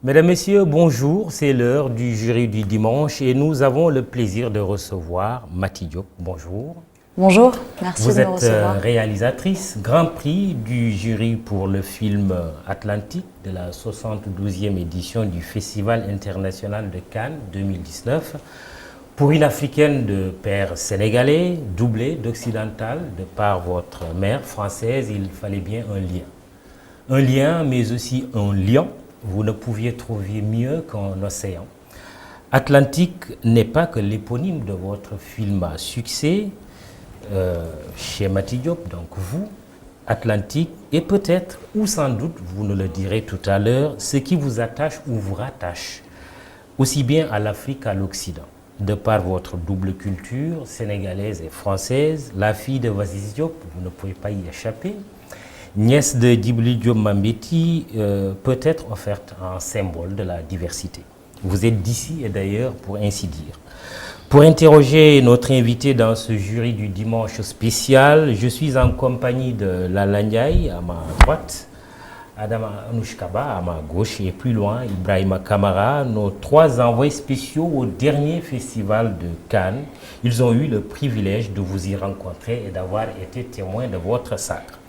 Mesdames, Messieurs, bonjour. C'est l'heure du jury du dimanche et nous avons le plaisir de recevoir Mati Diop. Bonjour. Bonjour, merci Vous de me êtes recevoir. réalisatrice, grand prix du jury pour le film Atlantique de la 72e édition du Festival international de Cannes 2019. Pour une Africaine de père sénégalais, doublée d'occidental, de par votre mère française, il fallait bien un lien. Un lien, mais aussi un lion. Vous ne pouviez trouver mieux qu'un océan. Atlantique n'est pas que l'éponyme de votre film à succès, chez Mati Diop, donc vous, Atlantique, et peut-être, ou sans doute, vous nous le direz tout à l'heure, ce qui vous attache ou vous rattache, aussi bien à l'Afrique qu'à l'Occident. De par votre double culture, sénégalaise et française, la fille de Waziz Diop, vous ne pouvez pas y échapper, nièce de Djibril Diop Mambéty, peut être offerte en symbole de la diversité. Vous êtes d'ici et d'ailleurs, pour ainsi dire. Pour interroger notre invité dans ce jury du dimanche spécial, je suis en compagnie de Lala Ndiaye à ma droite, Adama Anouchkaba à ma gauche et plus loin, Ibrahima Kamara, nos trois envoyés spéciaux au dernier festival de Cannes. Ils ont eu le privilège de vous y rencontrer et d'avoir été témoins de votre sacre.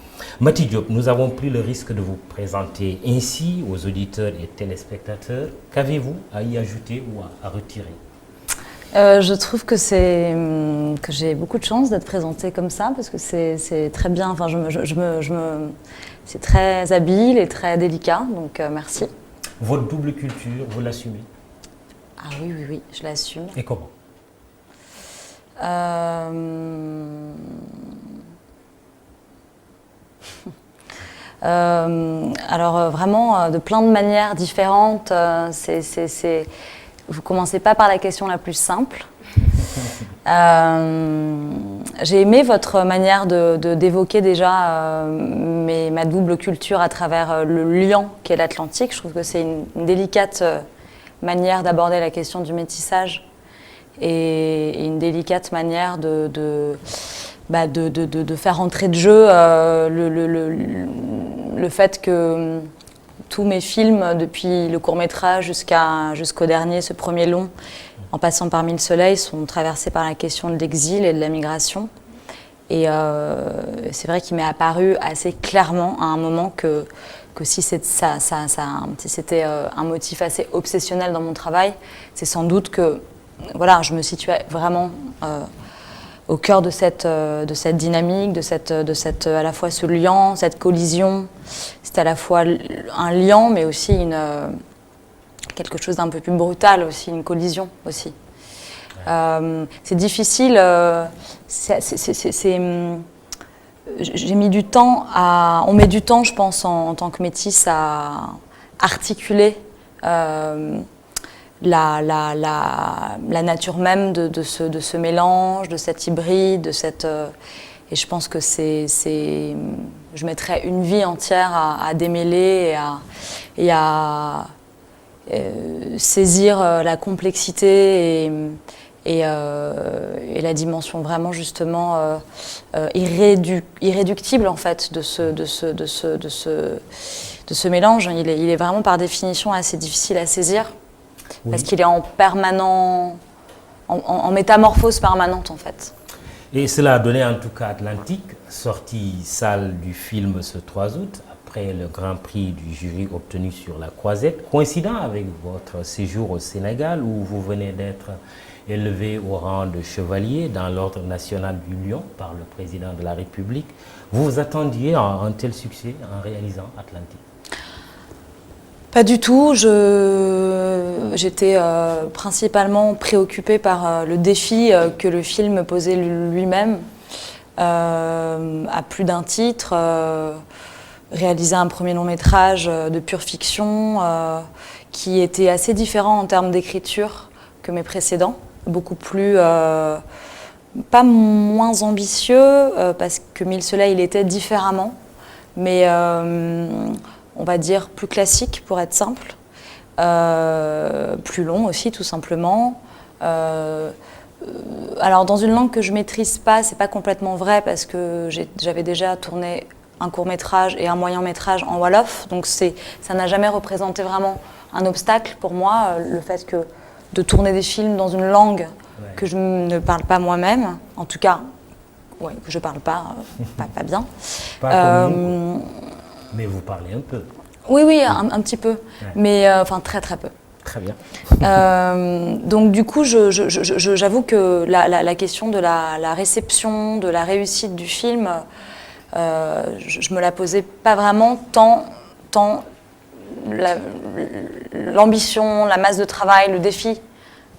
Mati Diop, nous avons pris le risque de vous présenter ainsi aux auditeurs et téléspectateurs. Qu'avez-vous à y ajouter ou à retirer? Je trouve que j'ai beaucoup de chance d'être présentée comme ça parce que c'est très bien. Enfin, c'est très habile et très délicat. Donc merci. Votre double culture, vous l'assumez? Ah oui, oui, oui, je l'assume. Et comment? Alors vraiment de plein de manières différentes. Vous commencez pas par la question la plus simple. J'ai aimé votre manière d'évoquer déjà ma double culture à travers le lion qu'est l'Atlantique. Je trouve que c'est une délicate manière d'aborder la question du métissage et une délicate manière de faire entrer de jeu le fait que tous mes films, depuis le court-métrage jusqu'au dernier, ce premier long, en passant par Mille Soleils, sont traversés par la question de l'exil et de la migration. Et c'est vrai qu'il m'est apparu assez clairement à un moment que si c'était un motif assez obsessionnel dans mon travail, c'est sans doute que voilà, je me situais vraiment au cœur de cette dynamique, de cette à la fois ce lien, cette collision. C'est à la fois un lien, mais aussi quelque chose d'un peu plus brutal aussi, une collision aussi. C'est difficile. J'ai mis du temps on met du temps, je pense, en tant que métisse, à articuler la nature même de ce mélange, de cet hybride, et je pense que je mettrais une vie entière à démêler et à saisir la complexité et la dimension vraiment justement irréductible en fait de ce mélange. Il est vraiment par définition assez difficile à saisir. Oui. Parce qu'il est en métamorphose permanente en fait. Et cela a donné en tout cas Atlantique, sortie salle du film ce 3 août, après le grand prix du jury obtenu sur la Croisette, coïncidant avec votre séjour au Sénégal où vous venez d'être élevé au rang de chevalier dans l'ordre national du Lion par le président de la République. Vous vous attendiez à un tel succès en réalisant Atlantique? Pas du tout. J'étais principalement préoccupée par le défi que le film posait lui-même, à plus d'un titre, réaliser un premier long métrage de pure fiction qui était assez différent en termes d'écriture que mes précédents, beaucoup plus, pas moins ambitieux, parce que Mille Soleils, il était différemment, mais on va dire plus classique pour être simple, plus long aussi tout simplement. Alors dans une langue que je maîtrise pas, c'est pas complètement vrai parce que j'avais déjà tourné un court-métrage et un moyen-métrage en Wolof. Donc ça n'a jamais représenté vraiment un obstacle pour moi, le fait de tourner des films dans une langue que je ne parle pas moi-même, en tout cas, que je ne parle pas, pas bien. Pas comme nous, mais vous parlez un peu. Oui, un petit peu, mais enfin très très peu. Très bien. Donc du coup, j'avoue que la question de la réception, de la réussite du film, je me la posais pas vraiment tant l'ambition, la masse de travail, le défi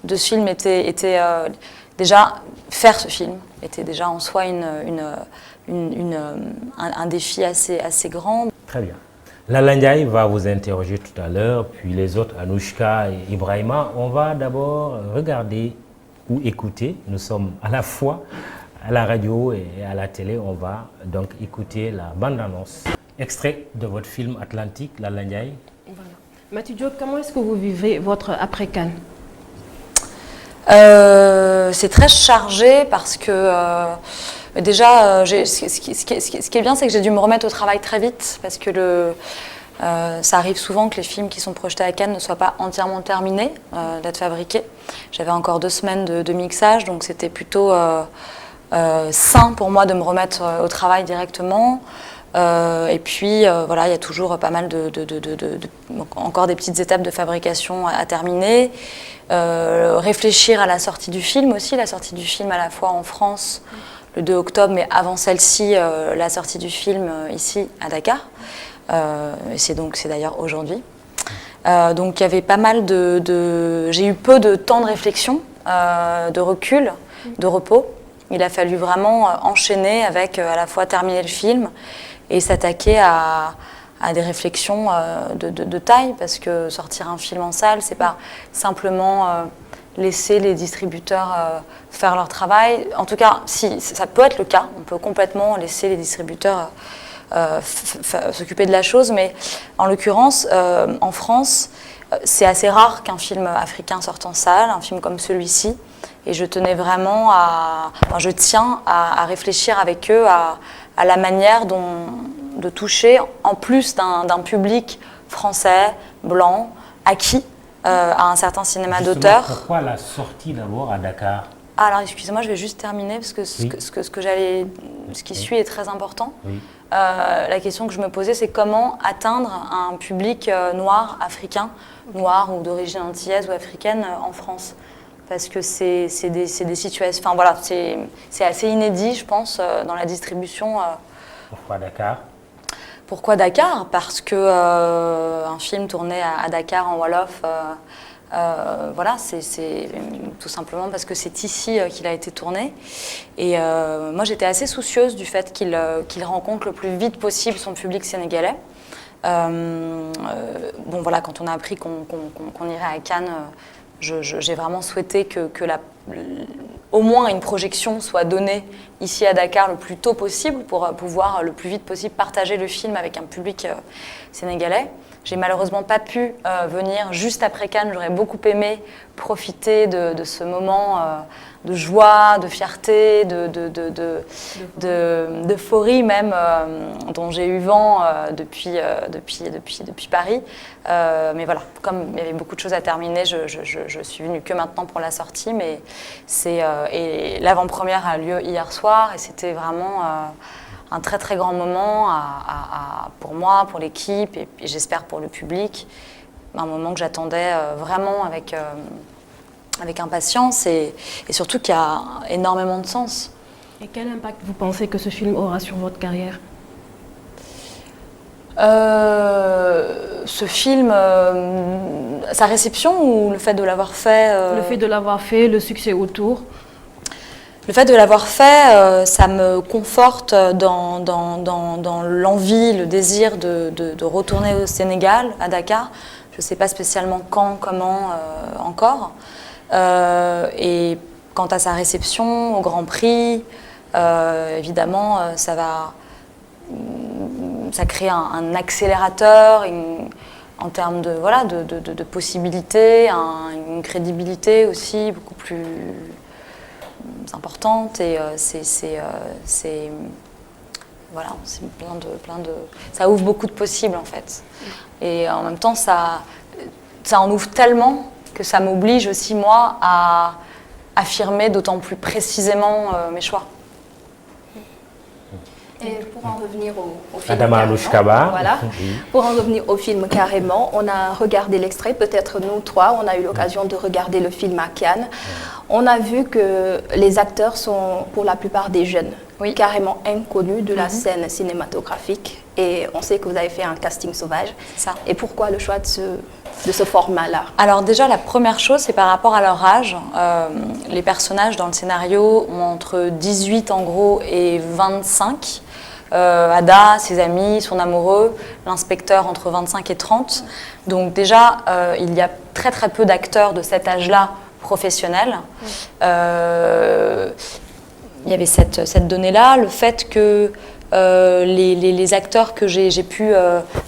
de ce film était déjà faire ce film était déjà en soi un défi assez grand. Très bien. Lalla Ndiaye va vous interroger tout à l'heure, puis les autres, Anouchka et Ibrahima. On va d'abord regarder ou écouter. Nous sommes à la fois à la radio et à la télé. On va donc écouter la bande-annonce. Extrait de votre film Atlantique, Lalla Ndiaye. Voilà. Mathieu Diop, comment est-ce que vous vivez votre après-Cannes? C'est très chargé parce que déjà, ce qui est bien, c'est que j'ai dû me remettre au travail très vite parce que ça arrive souvent que les films qui sont projetés à Cannes ne soient pas entièrement terminés d'être fabriqués. J'avais encore 2 semaines de mixage, donc c'était plutôt sain pour moi de me remettre au travail directement. Et puis voilà, il y a toujours pas mal encore des petites étapes de fabrication à terminer. Réfléchir à la sortie du film aussi, la sortie du film à la fois en France le 2 octobre, mais avant celle-ci, la sortie du film ici à Dakar. C'est d'ailleurs aujourd'hui. Donc il y avait pas mal j'ai eu peu de temps de réflexion, de recul, de repos. Il a fallu vraiment enchaîner avec à la fois terminer le film et s'attaquer à des réflexions de taille, parce que sortir un film en salle, c'est pas simplement laisser les distributeurs faire leur travail. En tout cas, si ça peut être le cas, on peut complètement laisser les distributeurs s'occuper de la chose, mais en l'occurrence, en France, c'est assez rare qu'un film africain sorte en salle, un film comme celui-ci, et je tenais vraiment je tiens à réfléchir avec eux à la manière de toucher, en plus d'un public français, blanc, acquis à un certain cinéma d'auteur. Pourquoi la sortie d'abord à Dakar? Alors, excusez-moi, je vais juste terminer, parce que ce qui suit est très important. Oui. La question que je me posais, c'est comment atteindre un public noir, africain, noir ou d'origine antillaise ou africaine en France. Parce que c'est des situations... Enfin voilà, c'est assez inédit, je pense, dans la distribution. Pourquoi Dakar? Pourquoi Dakar? Parce que un film tourné à Dakar en Wolof, voilà, c'est tout simplement parce que c'est ici qu'il a été tourné. Et moi, j'étais assez soucieuse du fait qu'il rencontre le plus vite possible son public sénégalais. Bon, voilà, quand on a appris qu'on irait à Cannes, j'ai vraiment souhaité que au moins une projection soit donnée ici à Dakar le plus tôt possible pour pouvoir le plus vite possible partager le film avec un public sénégalais. J'ai malheureusement pas pu venir juste après Cannes. J'aurais beaucoup aimé profiter de ce moment de joie, de fierté, d'euphorie même, dont j'ai eu vent depuis Paris. Mais voilà, comme il y avait beaucoup de choses à terminer, je suis venue que maintenant pour la sortie. Mais et l'avant-première a lieu hier soir et c'était vraiment un très très grand moment pour moi, pour l'équipe et j'espère pour le public. Un moment que j'attendais vraiment avec impatience et surtout qui a énormément de sens. Et quel impact vous pensez que ce film aura sur votre carrière? Ce film, sa réception ou le fait de l'avoir fait Le fait de l'avoir fait, le succès autour. Le fait de l'avoir fait, ça me conforte dans l'envie, le désir de retourner au Sénégal, à Dakar. Je ne sais pas spécialement quand, comment encore. Et quant à sa réception au Grand Prix, évidemment, ça crée un accélérateur en termes de possibilités, une crédibilité aussi beaucoup plus importante et voilà, c'est ça ouvre beaucoup de possibles en fait. Et en même temps, ça en ouvre tellement que ça m'oblige aussi moi à affirmer d'autant plus précisément mes choix. Et pour en revenir au film Adama Alouchkaba. Voilà. Pour en revenir au film carrément, on a regardé l'extrait, peut-être nous trois, on a eu l'occasion de regarder le film à Cannes. On a vu que les acteurs sont pour la plupart des jeunes, carrément inconnus de la scène cinématographique. Et on sait que vous avez fait un casting sauvage. C'est ça. Et pourquoi le choix de ce format-là? Alors déjà, la première chose, c'est par rapport à leur âge. Les personnages dans le scénario ont entre 18 en gros et 25. Ada, ses amis, son amoureux, l'inspecteur entre 25 et 30. Donc déjà, il y a très très peu d'acteurs de cet âge-là professionnels. Il y avait cette donnée-là, le fait que les acteurs que j'ai pu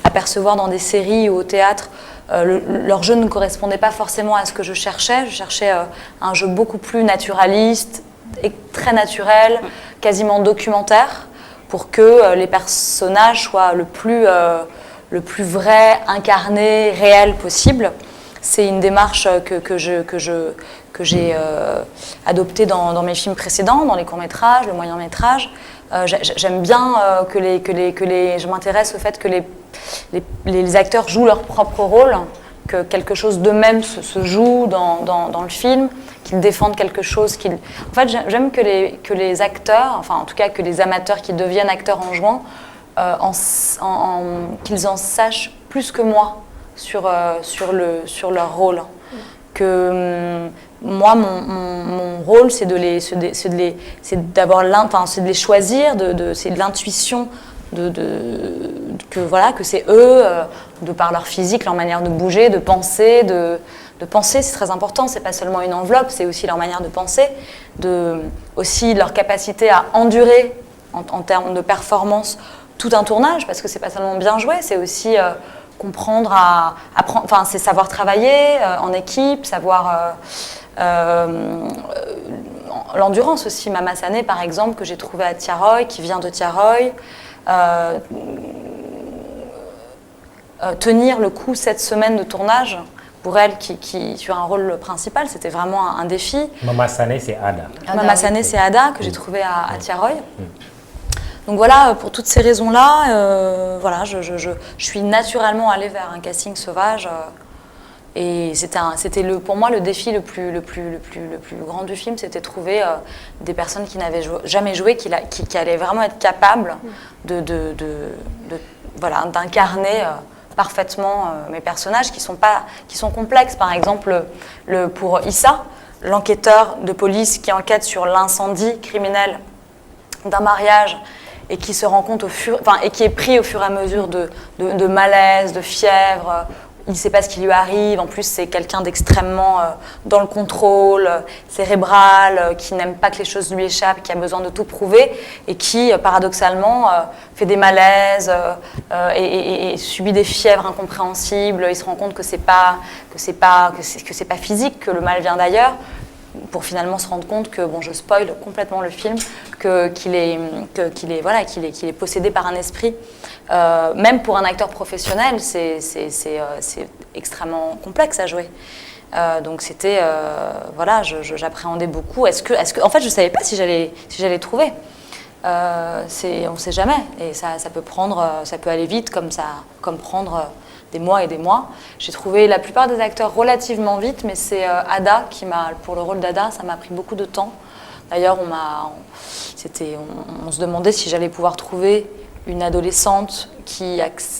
apercevoir dans des séries ou au théâtre, leur jeu ne correspondait pas forcément à ce que je cherchais. Je cherchais un jeu beaucoup plus naturaliste, et très naturel, quasiment documentaire, pour que les personnages soient le plus vrai, incarné, réel possible. C'est une démarche que j'ai adoptée dans mes films précédents, dans les courts-métrages, le moyen-métrage. J'aime bien je m'intéresse au fait que les acteurs jouent leur propre rôle, que quelque chose d'eux-mêmes se joue dans le film, qu'ils défendent quelque chose. En fait, j'aime que les acteurs, enfin en tout cas que les amateurs qui deviennent acteurs en jouant, qu'ils en sachent plus que moi sur leur rôle. Moi, mon rôle, c'est de les choisir, c'est de l'intuition, que c'est eux, de par leur physique, leur manière de bouger, de penser, c'est très important. C'est pas seulement une enveloppe, c'est aussi leur manière de penser, aussi leur capacité à endurer en termes de performance tout un tournage, parce que c'est pas seulement bien jouer, c'est aussi comprendre c'est savoir travailler en équipe, savoir l'endurance aussi. Mama Sané, par exemple, que j'ai trouvé à Tiaroy, qui vient de Tiaroy, tenir le coup 7 semaines de tournage pour elle qui sur un rôle principal, c'était vraiment un défi. Mama Sané, c'est Ada. Mama Sané, c'est Ada, que j'ai trouvé à Tiaroy. Donc voilà, pour toutes ces raisons-là, je suis naturellement allée vers un casting sauvage. Et c'était pour moi le défi le plus grand du film, c'était trouver des personnes qui n'avaient jamais joué, qui allaient vraiment être capables d'incarner parfaitement mes personnages qui sont complexes. Par exemple, pour Issa, l'enquêteur de police qui enquête sur l'incendie criminel d'un mariage et qui se rend compte et qui est pris au fur et à mesure de malaise, de fièvre. Il ne sait pas ce qui lui arrive. En plus, c'est quelqu'un d'extrêmement dans le contrôle, cérébral, qui n'aime pas que les choses lui échappent, qui a besoin de tout prouver et qui, paradoxalement, fait des malaises et subit des fièvres incompréhensibles. Il se rend compte que c'est pas physique, que le mal vient d'ailleurs, pour finalement se rendre compte que, je spoil complètement le film, qu'il est possédé par un esprit. Même pour un acteur professionnel, c'est extrêmement complexe à jouer. Donc c'était, j'appréhendais beaucoup. En fait, je savais pas si j'allais trouver. On ne sait jamais, et ça peut aller vite comme prendre des mois et des mois. J'ai trouvé la plupart des acteurs relativement vite, mais c'est Ada pour le rôle d'Ada, ça m'a pris beaucoup de temps. D'ailleurs, on se demandait si j'allais pouvoir trouver une adolescente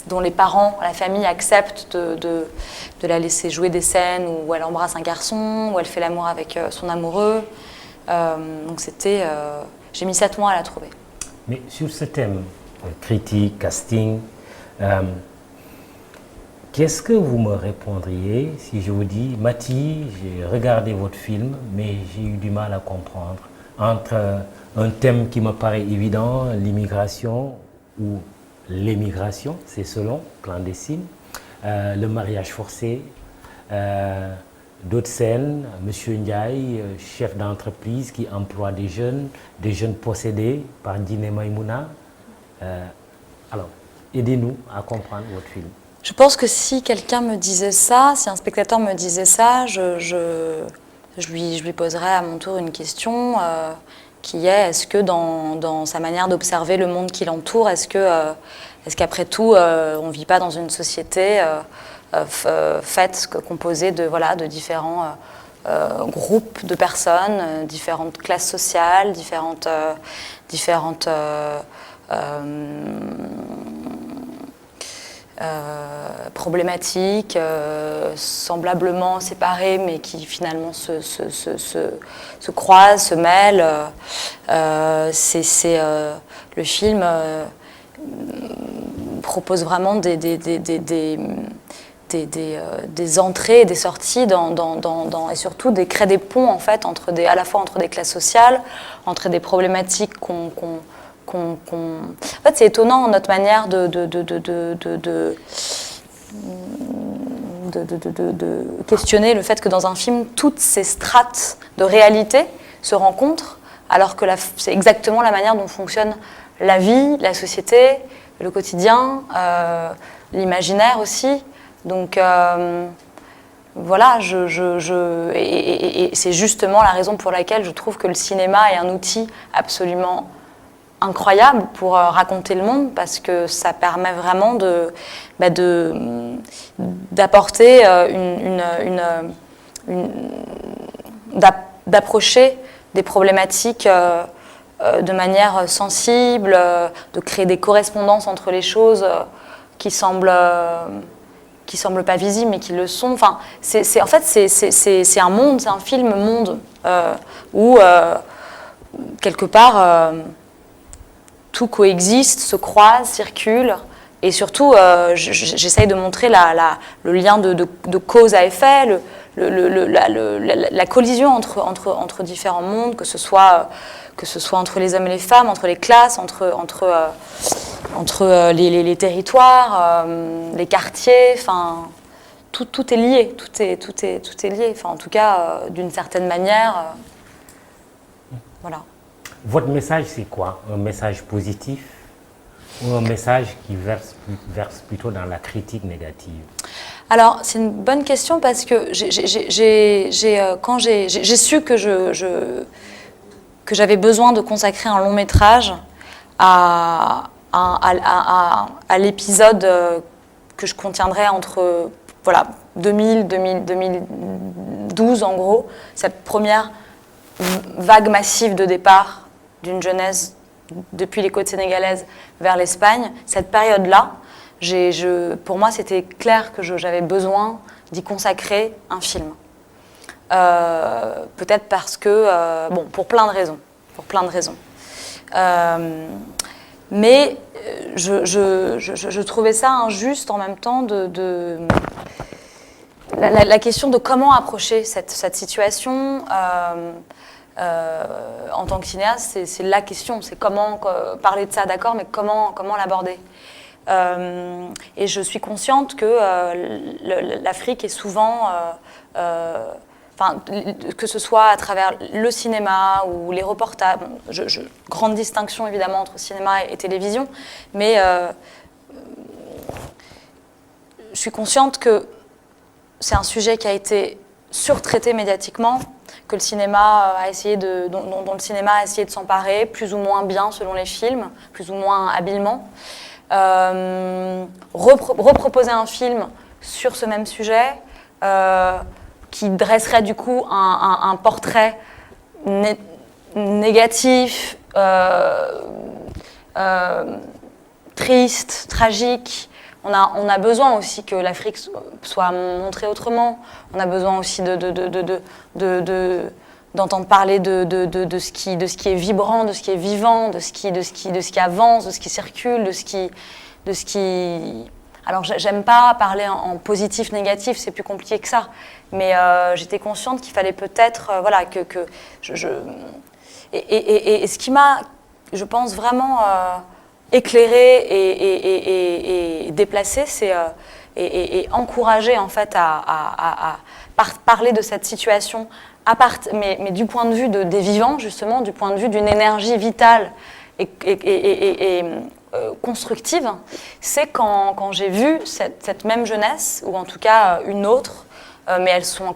dont les parents, la famille acceptent de la laisser jouer des scènes où elle embrasse un garçon, où elle fait l'amour avec son amoureux. Donc j'ai mis 7 mois à la trouver. Mais sur ce thème, critique, casting, qu'est-ce que vous me répondriez si je vous dis, Mathie, j'ai regardé votre film, mais j'ai eu du mal à comprendre entre un thème qui me paraît évident, l'immigration ou l'émigration, c'est selon, clandestine, le mariage forcé, d'autres scènes, M. Ndiaye, chef d'entreprise qui emploie des jeunes possédés par Dine Maïmouna. Alors, aidez-nous à comprendre votre film. Je pense que si quelqu'un me disait ça, si un spectateur me disait ça, je lui poserais à mon tour une question qui est, est-ce que dans sa manière d'observer le monde qui l'entoure, est-ce qu'après tout, on ne vit pas dans une société faite, composée de différents groupes de personnes, différentes classes sociales, différentes problématiques, semblablement séparées, mais qui finalement se croisent, se mêlent. Le film propose vraiment des entrées et des sorties et surtout crée des ponts en fait, à la fois entre des classes sociales, entre des problématiques En fait, c'est étonnant notre manière de questionner le fait que dans un film, toutes ces strates de réalité se rencontrent, alors que c'est exactement la manière dont fonctionne la vie, la société, le quotidien, l'imaginaire aussi. Donc voilà, et c'est justement la raison pour laquelle je trouve que le cinéma est un outil absolument incroyable pour raconter le monde, parce que ça permet vraiment d'apporter d'approcher des problématiques de manière sensible, de créer des correspondances entre les choses qui semblent pas visibles mais qui le sont. Enfin, c'est un monde, c'est un film monde où quelque part tout coexiste, se croise, circule, et surtout j'essaye de montrer le lien de cause à effet, la collision entre différents mondes, que ce soit entre les hommes et les femmes, entre les classes, entre les territoires, les quartiers. Enfin, tout est lié, tout est lié. Enfin, en tout cas, d'une certaine manière, voilà. Votre message, c'est quoi? Un message positif ou un message qui verse plutôt dans la critique négative? Alors, c'est une bonne question, parce que quand j'ai su que j'avais besoin de consacrer un long métrage à l'épisode que je contiendrais entre 2000-2012 en gros, cette première vague massive de départ d'une jeunesse depuis les côtes sénégalaises vers l'Espagne, cette période-là, pour moi, c'était clair que j'avais besoin d'y consacrer un film. Peut-être parce que, pour plein de raisons. Mais je trouvais ça injuste en même temps la question de comment approcher cette situation. En tant que cinéaste, c'est la question, c'est comment parler de ça, d'accord, mais comment l'aborder. Et je suis consciente que l'Afrique est souvent, que ce soit à travers le cinéma ou les reportages, grande distinction évidemment entre cinéma et télévision, mais je suis consciente que c'est un sujet qui a été surtraité médiatiquement, que le cinéma dont le cinéma a essayé de s'emparer, plus ou moins bien selon les films, plus ou moins habilement. Reproposer un film sur ce même sujet qui dresserait du coup un portrait négatif, triste, tragique. On a besoin aussi que l'Afrique soit montrée autrement. On a besoin aussi d'entendre parler de ce qui est vibrant, de ce qui est vivant, de ce qui avance, de ce qui circule, de ce qui... Alors, j'aime pas parler en positif, négatif, c'est plus compliqué que ça. Mais j'étais consciente qu'il fallait peut-être, et ce qui m'a, je pense, vraiment éclairée et déplacée, c'est et encourager en fait à parler de cette situation, mais du point de vue des vivants, justement, du point de vue d'une énergie vitale et constructive, c'est quand j'ai vu cette même jeunesse, ou en tout cas une autre, mais elles sont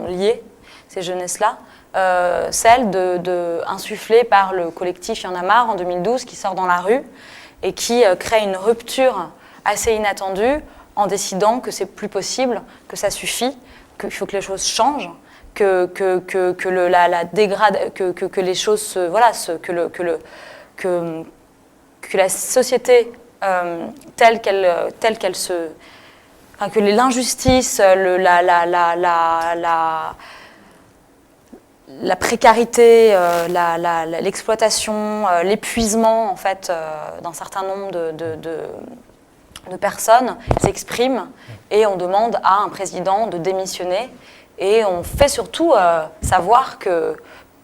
liées, ces jeunesses-là, celle insufflée par le collectif Y en a marre en 2012 qui sort dans la rue et qui crée une rupture assez inattendue en décidant que c'est plus possible, que ça suffit, qu'il faut que les choses changent, que les choses que la société telle qu'elle se, enfin, que l'injustice, la précarité, l'exploitation, l'épuisement en fait d'un certain nombre de personnes s'expriment, et on demande à un président de démissionner, et on fait surtout savoir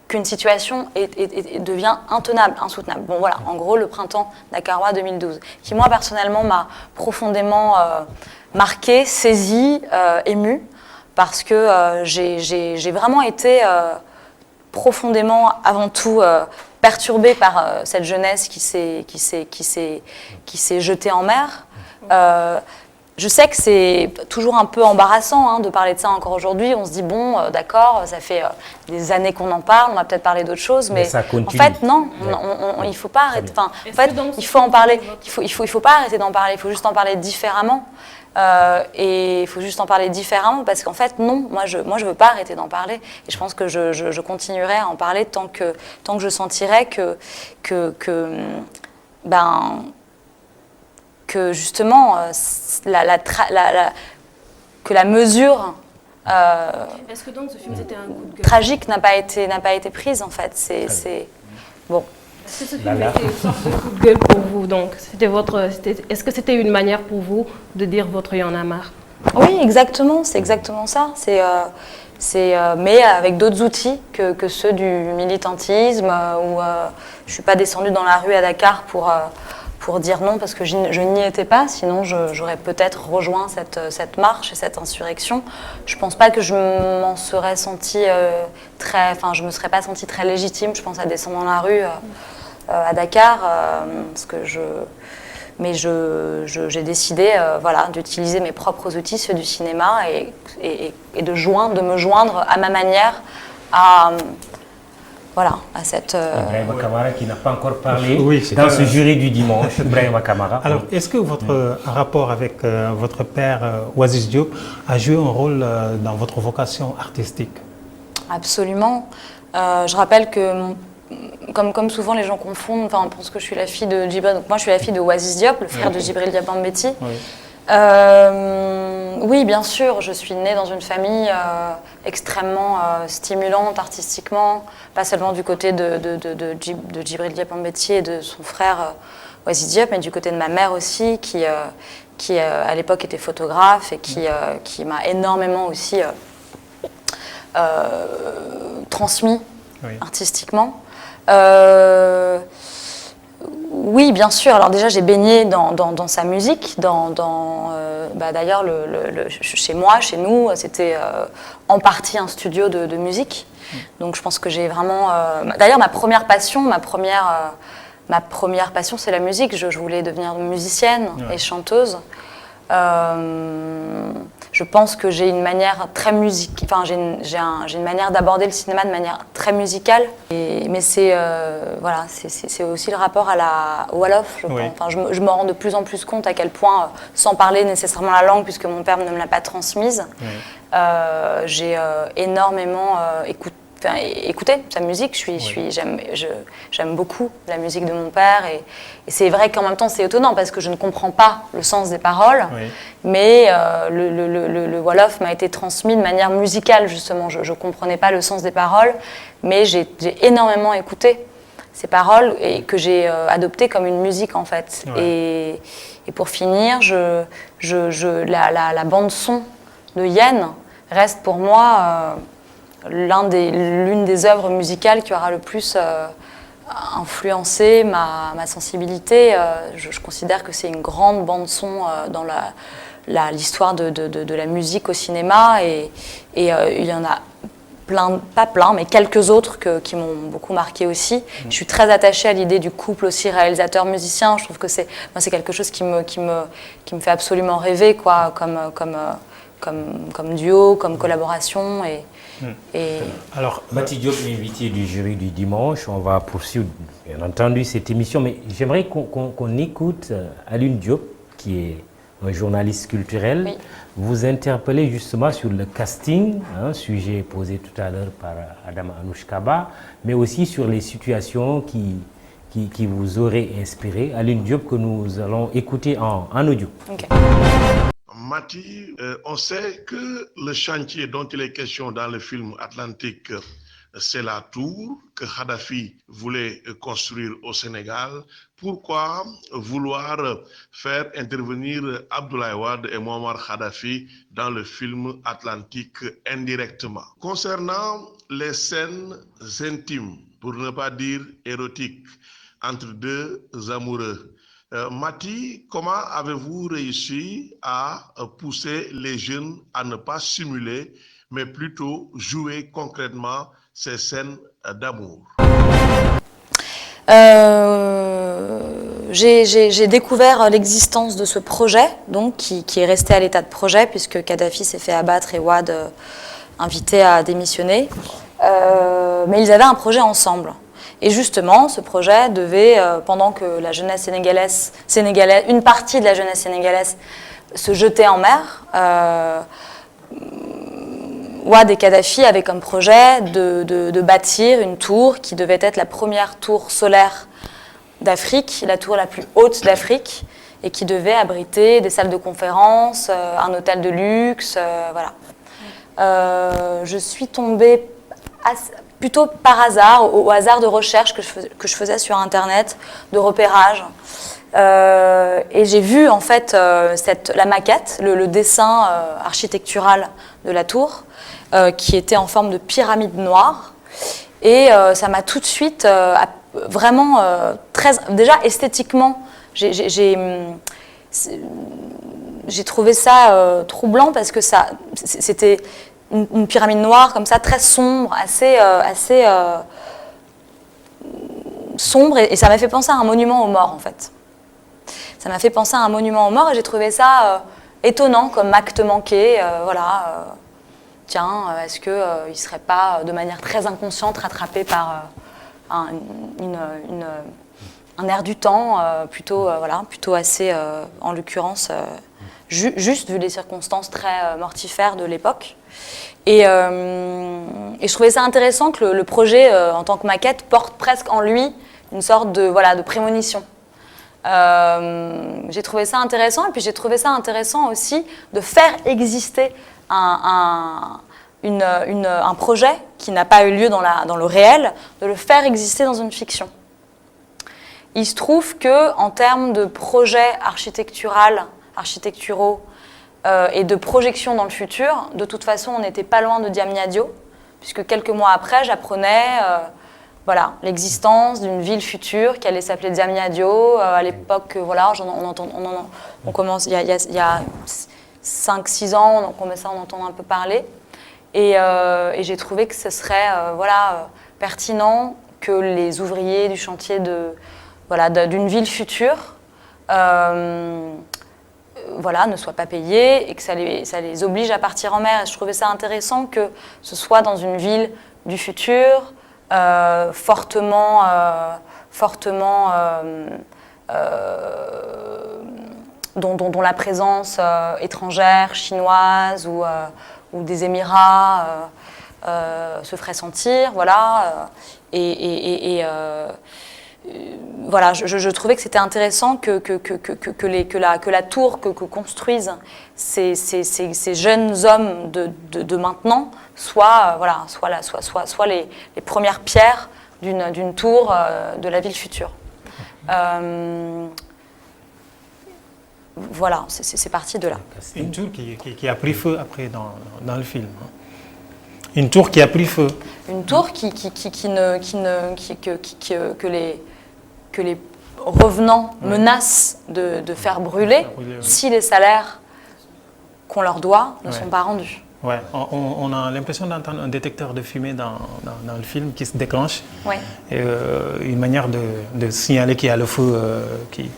qu'une situation devient intenable, insoutenable. Bon voilà, en gros le printemps dakarois 2012, qui moi personnellement m'a profondément marquée, saisie, émue, parce que j'ai vraiment été profondément, avant tout, perturbée par cette jeunesse qui s'est jetée en mer. Je sais que c'est toujours un peu embarrassant de parler de ça encore aujourd'hui. On se dit, bon, d'accord, ça fait des années qu'on en parle, on va peut-être parler d'autres choses, mais ça continue. En fait, non, il ne faut pas arrêter. Enfin, en fait, il faut en parler. Il faut pas arrêter d'en parler, il faut juste en parler différemment. Et il faut juste en parler différemment, parce qu'en fait, non, moi je veux pas arrêter d'en parler, et je pense que je continuerai à en parler tant que je sentirai que justement que la mesure Est-ce que donc ce film c'était un coup de gueule tragique n'a pas été prise en fait. C'est bon. Est-ce que ce film était une sorte de coup de gueule pour vous donc? Est-ce que c'était une manière pour vous de dire votre Y en a marre? Oui, exactement, c'est exactement ça. Mais avec d'autres outils que ceux du militantisme, où je ne suis pas descendue dans la rue à Dakar pour dire non, parce que je n'y étais pas, sinon j'aurais peut-être rejoint cette marche et cette insurrection. Je ne pense pas que je m'en serais sentie je me serais pas sentie très légitime, je pense, à descendre dans la rue à Dakar, parce que mais j'ai décidé d'utiliser mes propres outils, ceux du cinéma, et de me joindre à ma manière à cette... Ibrahima Kamara qui n'a pas encore parlé Oui, dans ce jury du dimanche. Ibrahima Kamara. Alors, est-ce que votre rapport avec votre père, Oasis Diop, a joué un rôle dans votre vocation artistique? Absolument. Je rappelle que, comme souvent les gens confondent, on pense que je suis la fille de Djibril. Donc moi, je suis la fille de Oasis Diop, le frère de Djibril Diop Mbeti. Oui. Oui, bien sûr, je suis née dans une famille extrêmement stimulante artistiquement, pas seulement du côté de Djibril Diop Mbeti et de son frère Oasis Diop, mais du côté de ma mère aussi, qui à l'époque était photographe et qui m'a énormément aussi transmis artistiquement. Oui, bien sûr. Alors déjà, j'ai baigné dans sa musique. D'ailleurs, chez moi, chez nous, c'était en partie un studio de musique. Donc je pense que j'ai vraiment... D'ailleurs, ma première passion, c'est la musique. Je voulais devenir musicienne et chanteuse. Je pense que j'ai une manière très musicale, j'ai une manière d'aborder le cinéma de manière très musicale. Mais c'est aussi le rapport au Wolof, je pense. Je me rends de plus en plus compte à quel point, sans parler nécessairement la langue, puisque mon père ne me l'a pas transmise, j'ai énormément écouter sa musique. J'aime beaucoup la musique de mon père, et c'est vrai qu'en même temps c'est étonnant parce que je ne comprends pas le sens des paroles, mais le Wolof m'a été transmis de manière musicale justement. Je ne comprenais pas le sens des paroles, mais j'ai énormément écouté ces paroles et que j'ai adopté comme une musique en fait. Et pour finir, la bande son de Yen reste pour moi l'une des œuvres musicales qui aura le plus influencé ma sensibilité. Je considère que c'est une grande bande-son dans l'histoire de la musique au cinéma, et il y en a pas plein, mais quelques autres qui m'ont beaucoup marqué aussi. Je suis très attachée à l'idée du couple aussi réalisateur-musicien. Je trouve que c'est quelque chose qui me fait absolument rêver, quoi, comme duo, comme collaboration. Alors, Mati Diop, invité du jury du dimanche, on va poursuivre bien entendu cette émission, mais j'aimerais qu'on écoute Alioune Diop, qui est un journaliste culturel. Oui. Vous interpellez justement sur le casting, sujet posé tout à l'heure par Adam Anouchkaba, mais aussi sur les situations qui vous auraient inspiré. Alioune Diop, que nous allons écouter en audio. Okay. Mati, on sait que le chantier dont il est question dans le film Atlantique, c'est la tour que Kadhafi voulait construire au Sénégal. Pourquoi vouloir faire intervenir Abdoulaye Wade et Muammar Kadhafi dans le film Atlantique indirectement? Concernant les scènes intimes, pour ne pas dire érotiques, entre deux amoureux, Mati, comment avez-vous réussi à pousser les jeunes à ne pas simuler, mais plutôt jouer concrètement ces scènes d'amour? J'ai découvert l'existence de ce projet, donc, qui est resté à l'état de projet, puisque Kadhafi s'est fait abattre et Wade invité à démissionner. Mais ils avaient un projet ensemble. Et justement, ce projet devait, pendant que la jeunesse sénégalaise, une partie de la jeunesse sénégalaise se jetait en mer, Wade et Kadhafi avaient comme projet de bâtir une tour qui devait être la première tour solaire d'Afrique, la tour la plus haute d'Afrique, et qui devait abriter des salles de conférence, un hôtel de luxe, voilà. Je suis tombée plutôt par hasard, au hasard de recherche que je faisais sur Internet, de repérage. Et j'ai vu en fait la maquette, le dessin architectural de la tour, qui était en forme de pyramide noire. Et ça m'a tout de suite vraiment déjà esthétiquement, j'ai trouvé ça troublant parce que c'était une pyramide noire comme ça, très sombre, assez sombre, et ça m'a fait penser à un monument aux morts en fait. Ça m'a fait penser à un monument aux morts et j'ai trouvé ça étonnant comme acte manqué, voilà. Tiens, est-ce qu'il ne serait pas de manière très inconsciente rattrapé par un air du temps, plutôt assez, en l'occurrence, juste vu les circonstances très mortifères de l'époque. Et je trouvais ça intéressant que le projet, en tant que maquette, porte presque en lui une sorte de prémonition. J'ai trouvé ça intéressant, et puis j'ai trouvé ça intéressant aussi de faire exister un projet qui n'a pas eu lieu dans le réel, de le faire exister dans une fiction. Il se trouve qu'en termes de projets architecturaux et de projection dans le futur, de toute façon, on n'était pas loin de Diamniadio, puisque quelques mois après, j'apprenais l'existence d'une ville future qui allait s'appeler Diamniadio. À l'époque, on commence, il y a 5-6 ans, on commençait à en entendre un peu parler. Et j'ai trouvé que ce serait pertinent que les ouvriers du chantier d'une ville future ne soient pas payés et que ça les oblige à partir en mer. Et je trouvais ça intéressant que ce soit dans une ville du futur, fortement dont la présence étrangère, chinoise ou des Émirats se ferait sentir, voilà. Voilà, je trouvais que c'était intéressant que la tour que construisent ces jeunes hommes de maintenant soient les premières pierres d'une tour de la ville future. Voilà, c'est parti de là. Une tour qui a pris feu après dans le film. Une tour qui a pris feu. Une tour que les revenants menacent de faire brûler si les salaires qu'on leur doit ne sont pas rendus. Ouais, on a l'impression d'entendre un détecteur de fumée dans le film qui se déclenche. Ouais. Et, une manière de signaler qu'il y a le feu qui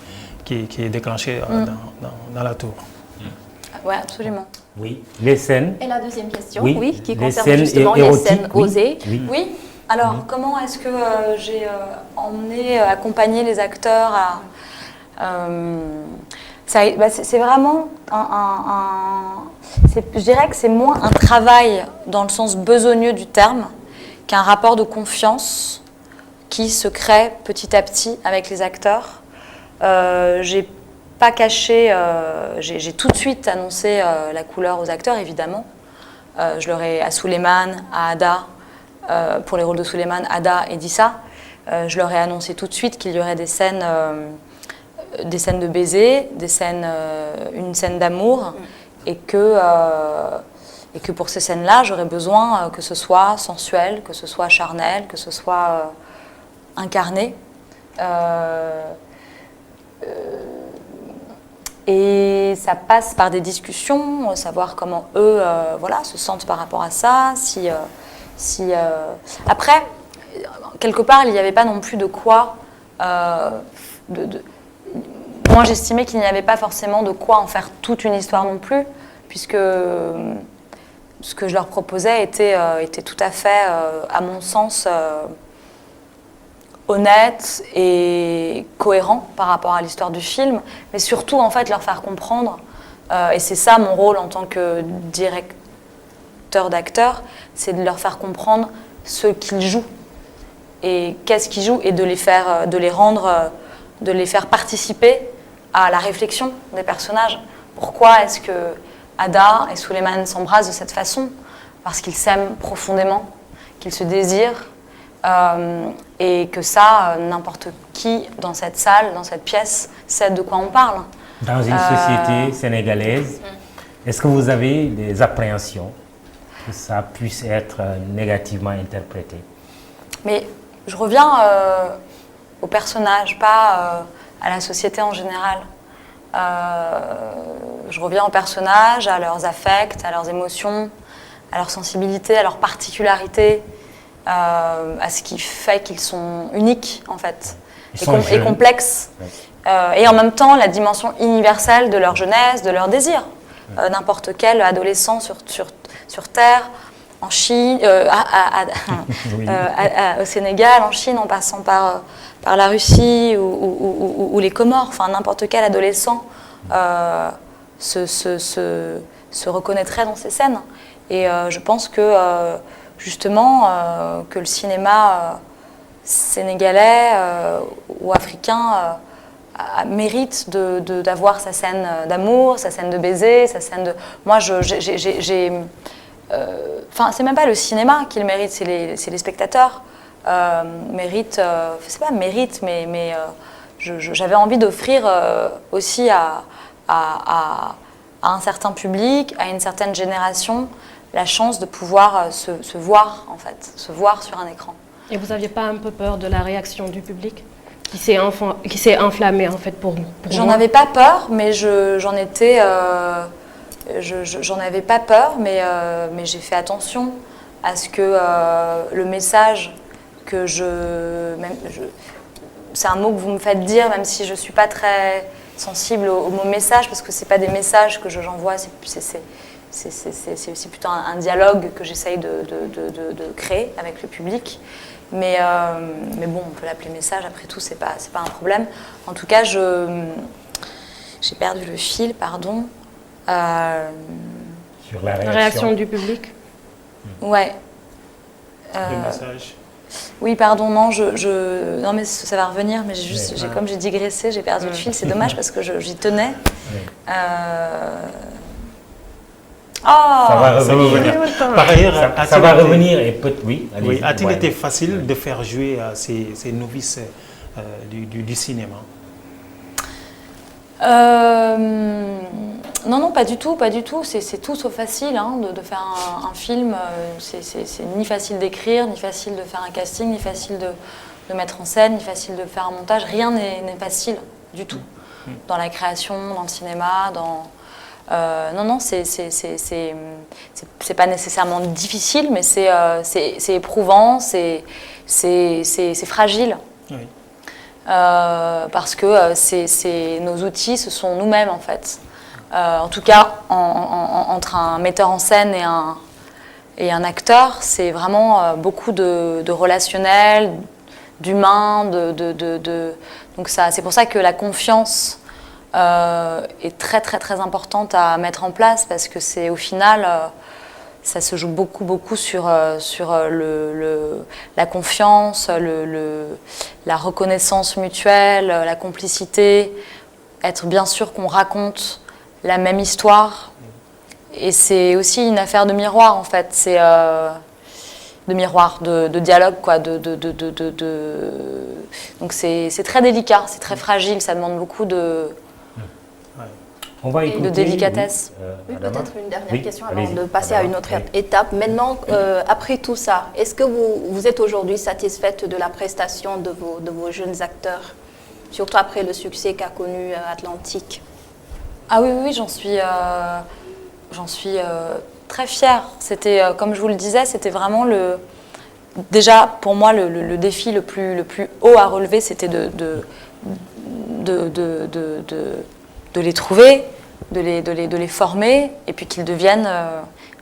est déclenché dans la tour. Oui, absolument. Oui, les scènes. Et la deuxième question, Oui, qui les concerne scènes justement les érotiques, scènes oui. osées. Oui. Oui, alors comment est-ce que j'ai accompagné les acteurs à... c'est vraiment je dirais que c'est moins un travail dans le sens besogneux du terme qu'un rapport de confiance qui se crée petit à petit avec les acteurs. J'ai pas caché, j'ai tout de suite annoncé la couleur aux acteurs, évidemment. Je leur ai, à Souleymane, à Ada, pour les rôles de Souleymane, Ada et Dissa, je leur ai annoncé tout de suite qu'il y aurait des scènes de baiser, une scène d'amour, et que pour ces scènes-là, j'aurais besoin que ce soit sensuel, que ce soit charnel, que ce soit incarné. Et ça passe par des discussions, savoir comment eux se sentent par rapport à ça. Après, quelque part, il n'y avait pas non plus de quoi... Moi, j'estimais qu'il n'y avait pas forcément de quoi en faire toute une histoire non plus, puisque ce que je leur proposais était tout à fait, à mon sens, honnête et cohérent par rapport à l'histoire du film, mais surtout, en fait, leur faire comprendre, et c'est ça mon rôle en tant que directeur d'acteurs, c'est de leur faire comprendre ce qu'ils jouent, et qu'est-ce qu'ils jouent, et de les faire participer à la réflexion des personnages. Pourquoi est-ce que Ada et Souleymane s'embrassent de cette façon? Parce qu'ils s'aiment profondément, qu'ils se désirent, et que ça, n'importe qui dans cette salle, dans cette pièce, sait de quoi on parle. Dans une société sénégalaise, est-ce que vous avez des appréhensions que ça puisse être négativement interprété? Mais je reviens aux personnages, pas à la société en général. Je reviens aux personnages, à leurs affects, à leurs émotions, à leur sensibilité, à leur particularité, à ce qui fait qu'ils sont uniques, en fait, et complexes. Ouais. Et en même temps, la dimension universelle de leur jeunesse, de leur désir. N'importe quel adolescent sur Terre, en Chine, au Sénégal, en Chine, en passant par la Russie ou les Comores, enfin n'importe quel adolescent se reconnaîtrait dans ces scènes. Et je pense que justement que le cinéma sénégalais ou africain mérite d'avoir sa scène d'amour, sa scène de baiser, sa scène de... Moi, c'est même pas le cinéma qui le mérite, c'est les spectateurs. J'avais envie d'offrir aussi à un certain public, à une certaine génération, la chance de pouvoir se voir, en fait, se voir sur un écran. Et vous n'aviez pas un peu peur de la réaction du public qui s'est enflammée, en fait, pour J'en avais pas peur, mais j'en avais pas peur, mais j'ai fait attention à ce que le message que c'est un mot que vous me faites dire, même si je ne suis pas très sensible au mot message, parce que ce n'est pas des messages que j'envoie, c'est plutôt un dialogue que j'essaye de créer avec le public. Mais bon, on peut l'appeler message, après tout, c'est pas un problème. En tout cas, j'ai perdu le fil, pardon. Sur la réaction du public. Ouais. Le message. Oui, pardon, non, non, mais ça va revenir, mais comme j'ai digressé, j'ai perdu le fil, c'est dommage parce que j'y tenais. Oui. Ça va revenir. Par ailleurs, ça va revenir et oui. Oui, a-t-il été facile de faire jouer ces novices du cinéma? Non, pas du tout, pas du tout. C'est tout sauf facile de faire un film. C'est ni facile d'écrire, ni facile de faire un casting, ni facile de mettre en scène, ni facile de faire un montage. Rien n'est facile du tout dans la création, dans le cinéma, Non, c'est pas nécessairement difficile, mais c'est éprouvant, c'est fragile. Oui. Parce que nos outils, ce sont nous-mêmes en fait. En tout cas, entre un metteur en scène et un acteur, c'est vraiment beaucoup de relationnel, d'humain, donc c'est pour ça que la confiance est très très très importante à mettre en place, parce que c'est au final ça se joue beaucoup sur la confiance, la reconnaissance mutuelle, la complicité, être bien sûr qu'on raconte la même histoire. Et c'est aussi une affaire de miroir en fait, c'est de miroir, de dialogue quoi, donc c'est très délicat, c'est très fragile, ça demande beaucoup de délicatesse. Oui, peut-être une dernière question avant allez-y. de passer à une autre étape. Maintenant, après tout ça, est-ce que vous êtes aujourd'hui satisfaite de la prestation de vos jeunes acteurs, surtout après le succès qu'a connu Atlantique? Ah oui, j'en suis très fière. C'était, comme je vous le disais, c'était vraiment déjà pour moi le défi le plus haut à relever, c'était de les trouver, de les former, et puis qu'ils deviennent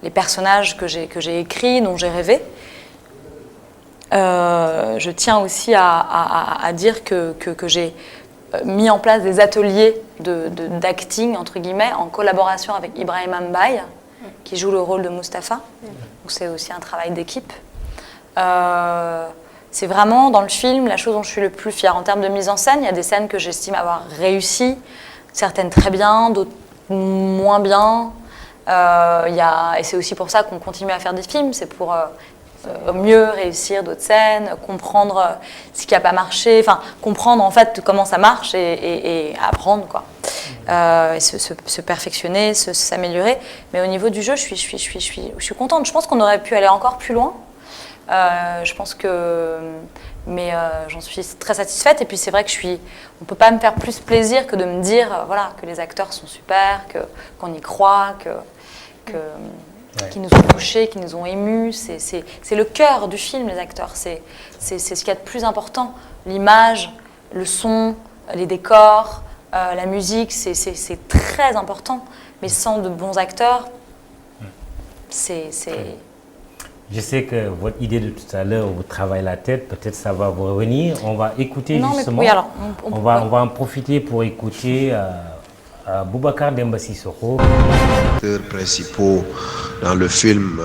les personnages que j'ai écrits, dont j'ai rêvé. Je tiens aussi à dire que j'ai mis en place des ateliers d'acting, entre guillemets, en collaboration avec Ibrahim Mbaye, qui joue le rôle de Mustapha. Donc c'est aussi un travail d'équipe. C'est vraiment, dans le film, la chose dont je suis le plus fière. En termes de mise en scène, il y a des scènes que j'estime avoir réussi, certaines très bien, d'autres moins bien. Et c'est aussi pour ça qu'on continue à faire des films, c'est pour mieux réussir d'autres scènes, comprendre ce qui n'a pas marché, enfin comprendre en fait comment ça marche et apprendre quoi. Et se perfectionner, s'améliorer. Mais au niveau du jeu, je suis contente. Je pense qu'on aurait pu aller encore plus loin. Je pense que, mais j'en suis très satisfaite. Et puis c'est vrai que on peut pas me faire plus plaisir que de me dire, voilà, que les acteurs sont super, qu'on y croit, qui nous ont touchés, qui nous ont émus. C'est le cœur du film, les acteurs. C'est ce qu'il y a de plus important. L'image, le son, les décors, la musique, c'est très important. Mais sans de bons acteurs, c'est... Je sais que votre idée de tout à l'heure vous travaille la tête, peut-être ça va vous revenir. On va écouter justement, oui, alors, on va en profiter pour écouter Boubacar Demba Sissoko. Les acteurs principaux dans le film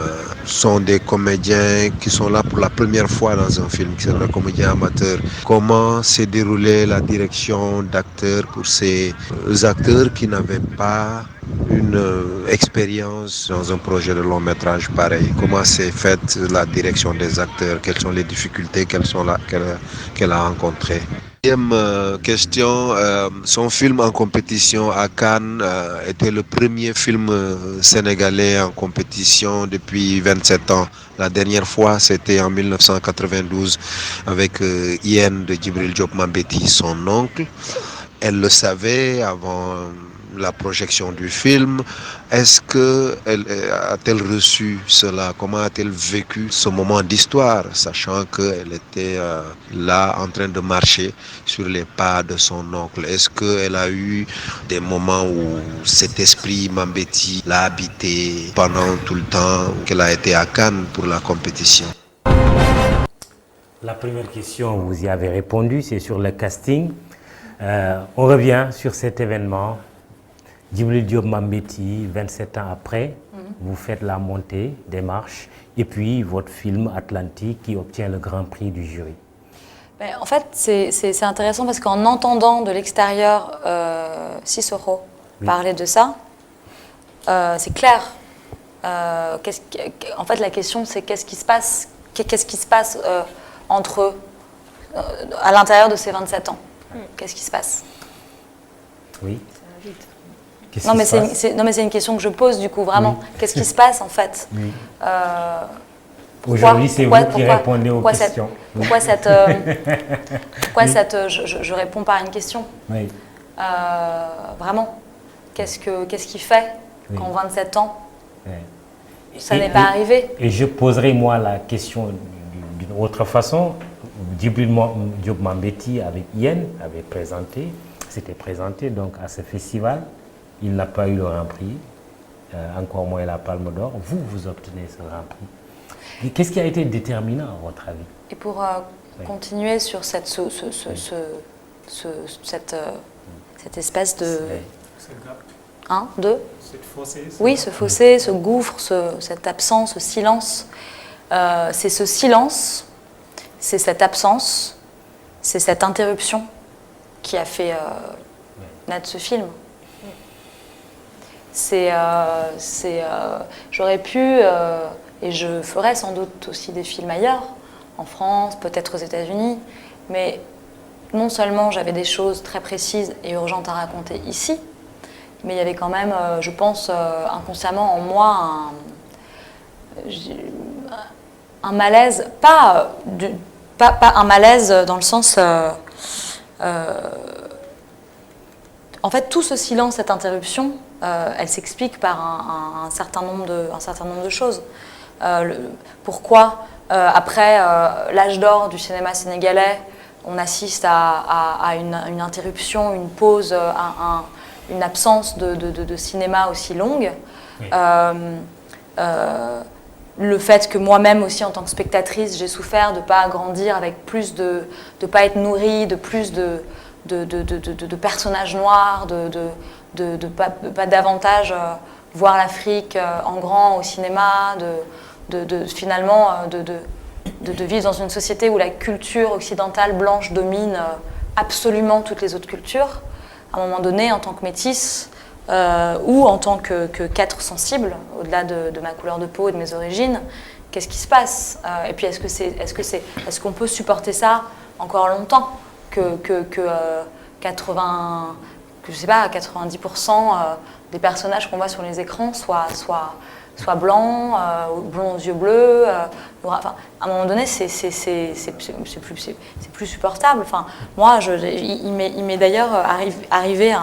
sont des comédiens qui sont là pour la première fois dans un film, qui sont des comédiens amateurs. Comment s'est déroulée la direction d'acteurs pour ces acteurs qui n'avaient pas une expérience dans un projet de long métrage pareil? Comment s'est faite la direction des acteurs? Quelles sont les difficultés qu'elle a rencontrées? Deuxième question, son film en compétition à Cannes était le premier film sénégalais en compétition depuis 27 ans. La dernière fois, c'était en 1992 avec Yen de Djibril Diop Mambéty, son oncle. Elle le savait avant la projection du film. Est-ce a-t-elle reçu cela? Comment a-t-elle vécu ce moment d'histoire, sachant qu'elle était là en train de marcher sur les pas de son oncle? Est-ce qu'elle a eu des moments où cet esprit Mambéty l'a habité pendant tout le temps qu'elle a été à Cannes pour la compétition? La première question, vous y avez répondu, c'est sur le casting. On revient sur cet événement. Djibril Diop Mambéty, 27 ans après, vous faites la montée des marches et puis votre film Atlantique qui obtient le grand prix du jury. En fait, c'est intéressant parce qu'en entendant de l'extérieur Sissoko parler de ça, c'est clair. En fait, la question, c'est qu'est-ce qui se passe, entre eux, à l'intérieur de ces 27 ans? Qu'est-ce qui se passe? Oui. Non mais c'est une question que je pose du coup, vraiment. Oui. Qu'est-ce qui se passe en fait? Oui. Aujourd'hui, c'est vous qui répondez aux questions. Pourquoi cette... je réponds par une question. Oui. Vraiment, qu'est-ce qui fait Oui. qu'en 27 ans, Ouais. ça n'est pas arrivé. Et je poserai moi la question d'une autre façon. Djibril Diop Mambéty avec Yen s'était présenté donc à ce festival. Il n'a pas eu le Grand Prix, encore moins la Palme d'Or. Vous obtenez ce Grand Prix. Qu'est-ce qui a été déterminant à votre avis? Et pour continuer sur cette espèce de... Oui, ce fossé, ce gouffre, cette absence, ce silence. C'est ce silence, c'est cette absence, c'est cette interruption qui a fait naître ce film. J'aurais pu, et je ferai sans doute aussi des films ailleurs, en France, peut-être aux États-Unis, mais non seulement j'avais des choses très précises et urgentes à raconter ici, mais il y avait quand même, je pense, inconsciemment en moi, un malaise, pas un malaise dans le sens... en fait, tout ce silence, cette interruption, elle s'explique par un certain nombre de choses. Pourquoi, après l'âge d'or du cinéma sénégalais, on assiste à une interruption, une pause, une absence de cinéma aussi longue. Oui. Le fait que moi-même aussi, en tant que spectatrice, j'ai souffert de ne pas grandir avec plus de ne pas être nourrie de plus de personnages noirs, de pas davantage voir l'Afrique en grand au cinéma, finalement de vivre dans une société où la culture occidentale blanche domine absolument toutes les autres cultures. À un moment donné, en tant que métisse ou en tant qu'être sensible, au-delà de ma couleur de peau et de mes origines, qu'est-ce qui se passe? Et puis est-ce qu'on peut supporter ça encore longtemps? Que 90% des personnages qu'on voit sur les écrans soient blancs, blonds aux yeux bleus. Enfin, à un moment donné, c'est plus supportable. Enfin, moi, il m'est d'ailleurs arrivé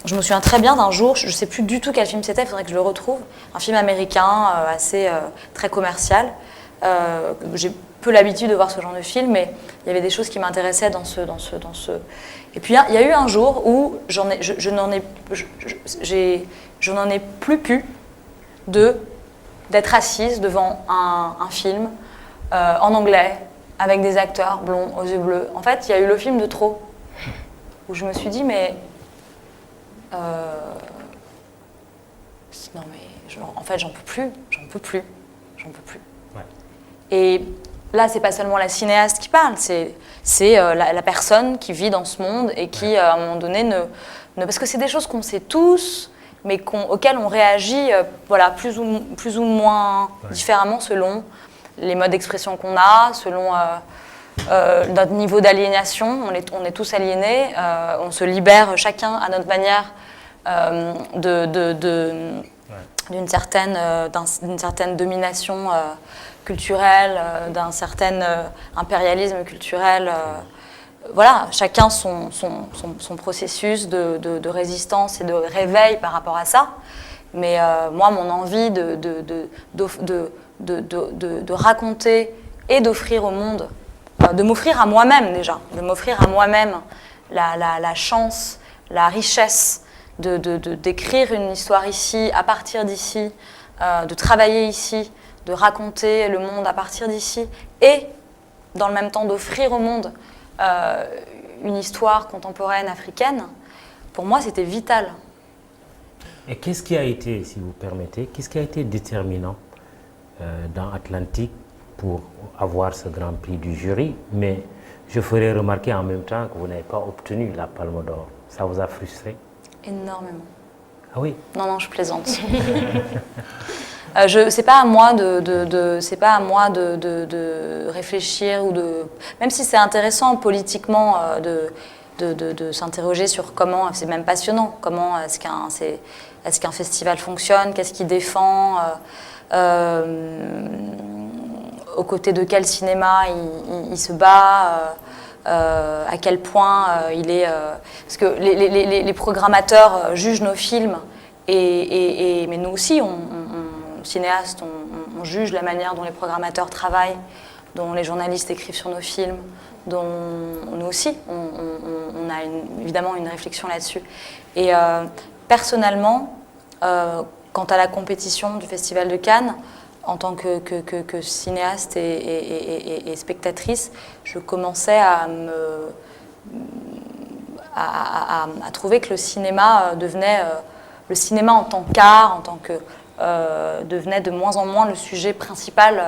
je me souviens très bien d'un jour, je ne sais plus du tout quel film c'était, il faudrait que je le retrouve, un film américain très commercial. J'ai peu l'habitude de voir ce genre de film, mais il y avait des choses qui m'intéressaient dans ce. Et puis il y a eu un jour où je n'en ai plus pu d'être assise devant un film en anglais avec des acteurs blonds aux yeux bleus. En fait, il y a eu le film de trop où je me suis dit mais non mais en fait j'en peux plus. Ouais. Et là, c'est pas seulement la cinéaste qui parle, c'est la personne qui vit dans ce monde et qui, à un moment donné, parce que c'est des choses qu'on sait tous, mais auxquelles on réagit plus ou moins différemment selon les modes d'expression qu'on a, selon notre niveau d'aliénation. On est tous aliénés, on se libère chacun à notre manière d'une certaine domination culturel, d'un certain impérialisme culturel. Voilà, chacun son processus de résistance et de réveil par rapport à ça. Mais moi, mon envie de raconter et d'offrir au monde, de m'offrir à moi-même déjà, de m'offrir à moi-même la chance, la richesse d'écrire une histoire ici, à partir d'ici, de travailler ici, de raconter le monde à partir d'ici et, dans le même temps, d'offrir au monde une histoire contemporaine africaine, pour moi, c'était vital. Et qu'est-ce qui a été, si vous permettez, qu'est-ce qui a été déterminant dans Atlantique pour avoir ce Grand Prix du jury? Mais je ferai remarquer en même temps que vous n'avez pas obtenu la Palme d'Or. Ça vous a frustré? Énormément. Ah oui? Non, je plaisante. C'est pas à moi de réfléchir ou même si c'est intéressant politiquement de s'interroger sur comment, c'est même passionnant, comment est-ce qu'un festival fonctionne, qu'est-ce qu'il défend, aux côtés de quel cinéma il se bat. À quel point il est... parce que les programmateurs jugent nos films mais nous aussi, cinéastes, on juge la manière dont les programmateurs travaillent, dont les journalistes écrivent sur nos films, dont nous aussi, on a évidemment une réflexion là-dessus. Et personnellement, quant à la compétition du Festival de Cannes, en tant que cinéaste et spectatrice, je commençais à trouver que le cinéma devenait, le cinéma en tant qu'art, devenait de moins en moins le sujet principal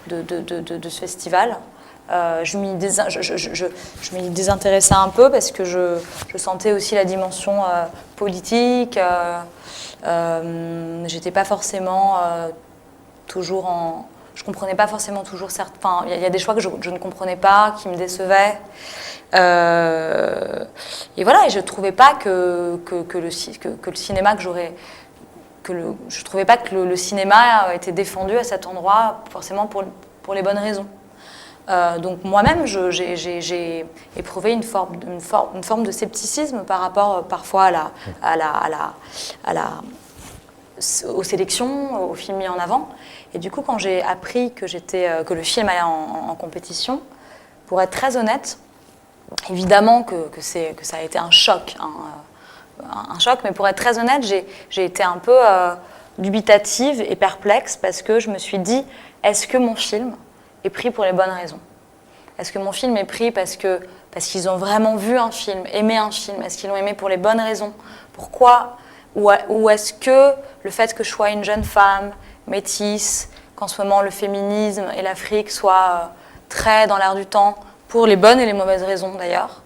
de ce festival. Je m'y désintéressais un peu parce que je sentais aussi la dimension politique. J'étais pas forcément toujours je comprenais pas forcément toujours certains. Enfin, il y a des choix que je ne comprenais pas, qui me décevaient. Et voilà, et je trouvais pas que le cinéma je trouvais pas que le cinéma était défendu à cet endroit forcément pour les bonnes raisons. Donc moi-même, j'ai éprouvé une forme de scepticisme par rapport parfois aux sélections, aux films mis en avant. Et du coup, quand j'ai appris que le film allait en compétition, pour être très honnête, évidemment que ça a été un choc, un choc, mais pour être très honnête, j'ai été un peu dubitative et perplexe parce que je me suis dit, est-ce que mon film est pris pour les bonnes raisons? Est-ce que mon film est pris parce qu'ils ont vraiment vu un film, aimé un film? Est-ce qu'ils l'ont aimé pour les bonnes raisons? Pourquoi? Ou est-ce que le fait que je sois une jeune femme, métisse, qu'en ce moment le féminisme et l'Afrique soient très dans l'air du temps, pour les bonnes et les mauvaises raisons d'ailleurs,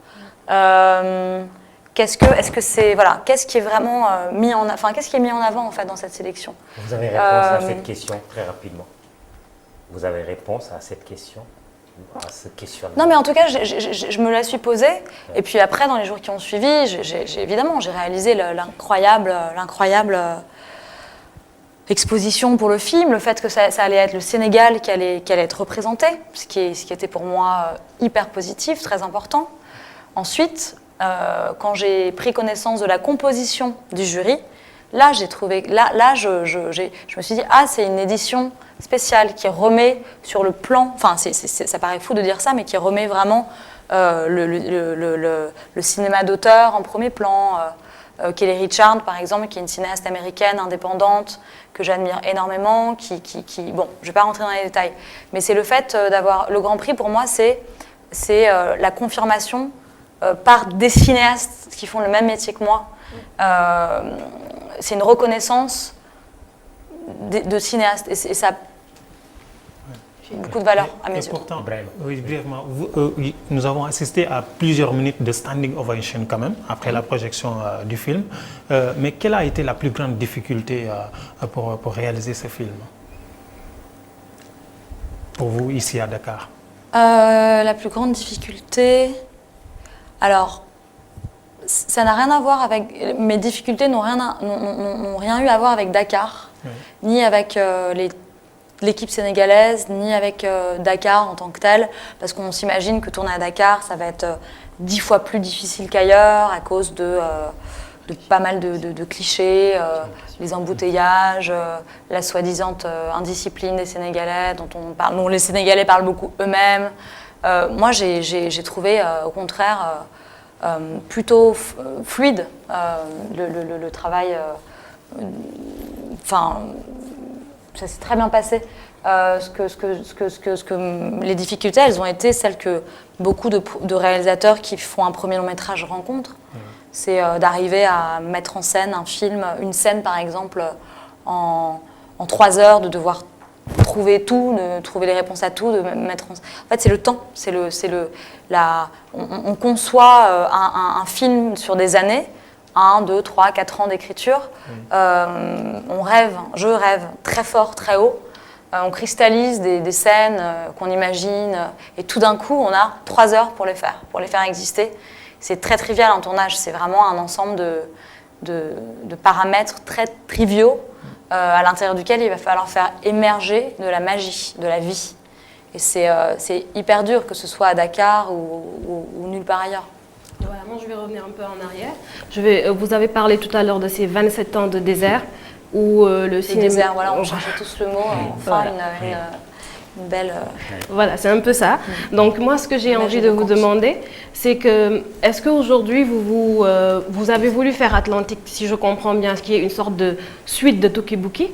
qu'est-ce qui est vraiment qu'est-ce qui est mis en avant en fait dans cette sélection? Vous avez réponse à cette question très rapidement. Vous avez réponse à cette question, à ce questionnement? Non, mais en tout cas, je me la suis posée. Ouais. Et puis après, dans les jours qui ont suivi, évidemment, j'ai réalisé l'incroyable exposition pour le film, le fait que ça allait être le Sénégal qui allait être représenté, ce qui était pour moi hyper positif, très important. Ensuite, quand j'ai pris connaissance de la composition du jury, là, je me suis dit, c'est une édition spéciale qui remet sur le plan, enfin, ça paraît fou de dire ça, mais qui remet vraiment le cinéma d'auteur en premier plan. Kelly Richard, par exemple, qui est une cinéaste américaine indépendante que j'admire énormément, bon, je ne vais pas rentrer dans les détails, mais c'est le fait d'avoir le Grand Prix, pour moi, c'est la confirmation par des cinéastes qui font le même métier que moi. C'est une reconnaissance de cinéastes, et ça a beaucoup de valeur à mes yeux. Pourtant, oui, brièvement, nous avons assisté à plusieurs minutes de standing ovation quand même, après la projection du film. Mais quelle a été la plus grande difficulté pour réaliser ce film? Pour vous, ici à Dakar? La plus grande difficulté... Alors, ça n'a rien à voir avec... Mes difficultés n'ont rien eu à voir avec Dakar, oui, ni avec l'équipe sénégalaise, ni avec Dakar en tant que tel, parce qu'on s'imagine que tourner à Dakar, ça va être 10 fois plus difficile qu'ailleurs à cause de pas mal de clichés, les embouteillages, la soi-disant indiscipline des Sénégalais, dont les Sénégalais parlent beaucoup eux-mêmes. Moi, j'ai trouvé, au contraire, plutôt fluide le travail. Enfin, ça s'est très bien passé. Les difficultés, elles ont été celles que beaucoup de réalisateurs qui font un premier long métrage rencontrent. C'est d'arriver à mettre en scène un film, une scène par exemple, en 3 heures, de devoir trouver tout, de trouver les réponses à tout, de mettre en fait, c'est le temps. On conçoit un film sur des années, 1, 2, 3, 4 ans d'écriture. On rêve, je rêve très fort, très haut. On cristallise des scènes qu'on imagine, et tout d'un coup, on a 3 heures pour les faire exister. C'est très trivial en tournage, c'est vraiment un ensemble de paramètres très triviaux à l'intérieur duquel il va falloir faire émerger de la magie, de la vie. Et c'est hyper dur, que ce soit à Dakar ou nulle part ailleurs. Ouais. Voilà, moi je vais revenir un peu en arrière. Vous avez parlé tout à l'heure de ces 27 ans de désert où le cinéma... Désert, voilà, on cherchait tous le mot, enfin une belle... Voilà, c'est un peu ça. Donc moi, ce que j'ai envie de vous demander, c'est que, est-ce qu'aujourd'hui, vous avez voulu faire Atlantique, si je comprends bien, ce qui est une sorte de suite de Touki-Bouki?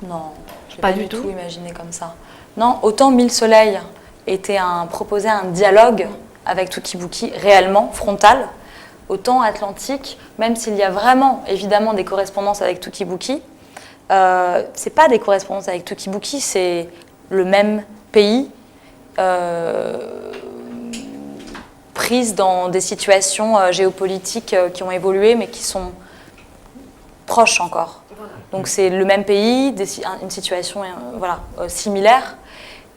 Non, je n'ai pas du tout imaginé comme ça. Non, autant Mille Soleils proposait un dialogue avec Touki-Bouki, réellement, frontal, autant Atlantique, même s'il y a vraiment, évidemment, des correspondances avec Touki-Bouki, c'est pas des correspondances avec Touki-Bouki, c'est le même pays, prise dans des situations géopolitiques qui ont évolué, mais qui sont proches encore. Donc c'est le même pays, une situation similaire,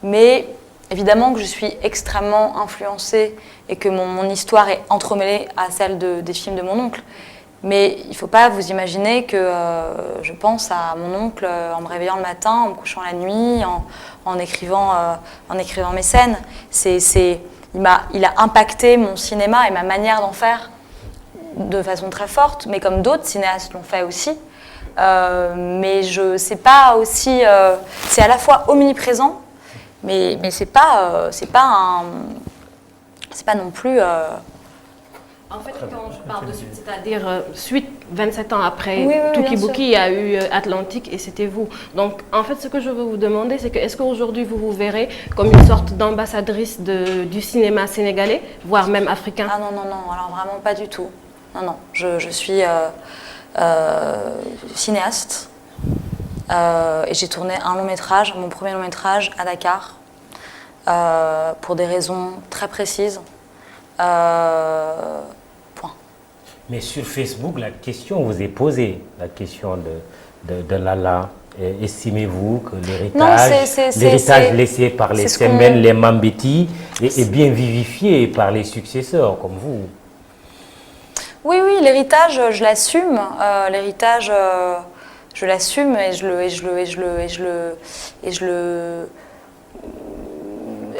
mais évidemment que je suis extrêmement influencée et que mon histoire est entremêlée à celle des films de mon oncle. Mais il ne faut pas vous imaginer que je pense à mon oncle en me réveillant le matin, en me couchant la nuit, en écrivant mes scènes. Il a impacté mon cinéma et ma manière d'en faire de façon très forte, mais comme d'autres cinéastes l'ont fait aussi. Mais c'est pas aussi, c'est à la fois omniprésent, mais c'est pas non plus. En fait, quand je parle de suite, c'est-à-dire suite 27 ans après oui, Touki-Bouki, il y a eu Atlantique et c'était vous. Donc, en fait, ce que je veux vous demander, c'est que est-ce qu'aujourd'hui vous vous verrez comme une sorte d'ambassadrice du cinéma sénégalais, voire même africain? Ah non, alors vraiment pas du tout. Non, je suis cinéaste et j'ai tourné mon premier long métrage à Dakar pour des raisons très précises. Point. Mais sur Facebook, la question vous est posée, la question de Lala. Estimez-vous que l'héritage laissé par les Sembène, les Mambéty est bien vivifié par les successeurs comme vous? Oui, l'héritage, je l'assume. L'héritage, je l'assume et je le.